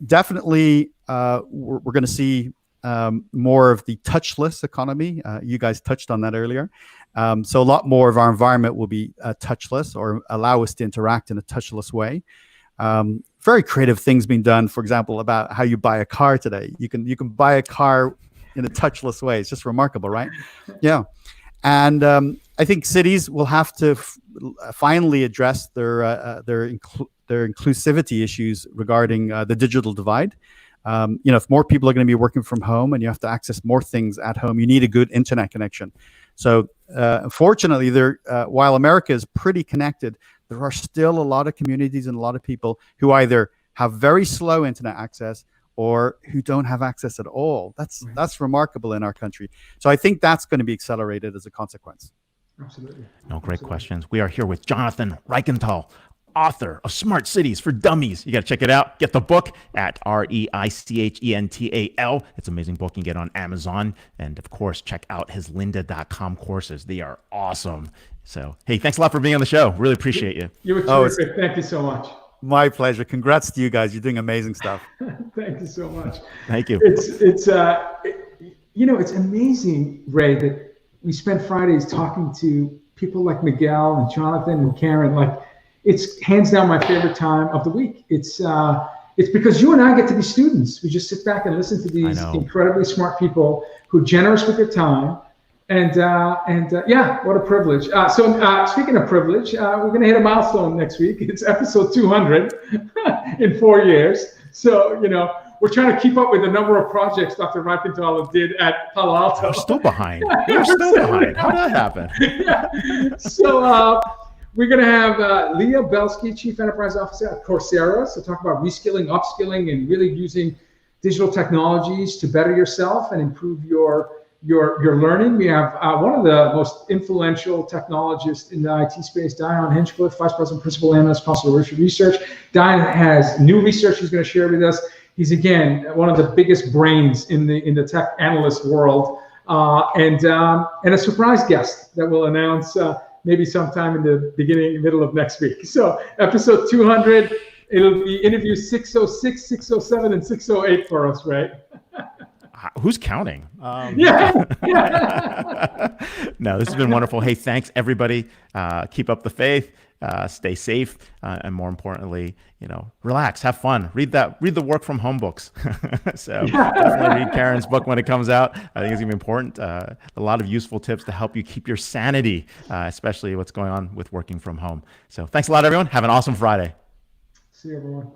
Definitely, we're going to see more of the touchless economy. You guys touched on that earlier. So a lot more of our environment will be touchless or allow us to interact in a touchless way. Very creative things being done, for example, about how you buy a car today. You can buy a car in a touchless way. It's just remarkable, right? Yeah. And I think cities will have to finally address their inclusivity issues regarding the digital divide. If more people are going to be working from home and you have to access more things at home, you need a good internet connection. So unfortunately, while America is pretty connected, there are still a lot of communities and a lot of people who either have very slow internet access or who don't have access at all. That's remarkable in our country. So I think that's going to be accelerated as a consequence. Absolutely. Great questions. We are here with Jonathan Reichental, author of Smart Cities for Dummies. You got to check it out. Get the book at Reichental. It's an amazing book. You can get on Amazon. And of course, check out his lynda.com courses. They are awesome. So, hey, thanks a lot for being on the show. Really appreciate you. You were terrific. Thank you so much. My pleasure. Congrats to you guys. You're doing amazing stuff. Thank you so much. Thank you. It's amazing, Ray, that we spend Fridays talking to people like Miguel and Jonathan and Karen. Like, it's hands down my favorite time of the week. It's because you and I get to be students. We just sit back and listen to these incredibly smart people who are generous with their time. And what a privilege. So speaking of privilege, we're going to hit a milestone next week. It's episode 200 in 4 years. So, we're trying to keep up with the number of projects Dr. Reichental did at Palo Alto. We're still behind. We're still behind. How did that happen? So we're going to have Leah Belsky, Chief Enterprise Officer at Coursera. So talk about reskilling, upskilling, and really using digital technologies to better yourself and improve your learning. We have one of the most influential technologists in the IT space, Diane Hinchcliffe, Vice President, Principal Analyst, Constellation Research. Diane has new research he's going to share with us. He's, again, one of the biggest brains in the tech analyst world, and a surprise guest that we'll announce maybe sometime in the middle of next week. So episode 200, it'll be interview 606, 607, and 608 for us, right? Who's counting? No, this has been wonderful. Hey, thanks everybody. Keep up the faith. Stay safe, and more importantly, relax, have fun. Read the work from home books. So definitely read Karen's book when it comes out. I think it's gonna be important. A lot of useful tips to help you keep your sanity, especially what's going on with working from home. So thanks a lot, everyone. Have an awesome Friday. See you, everyone.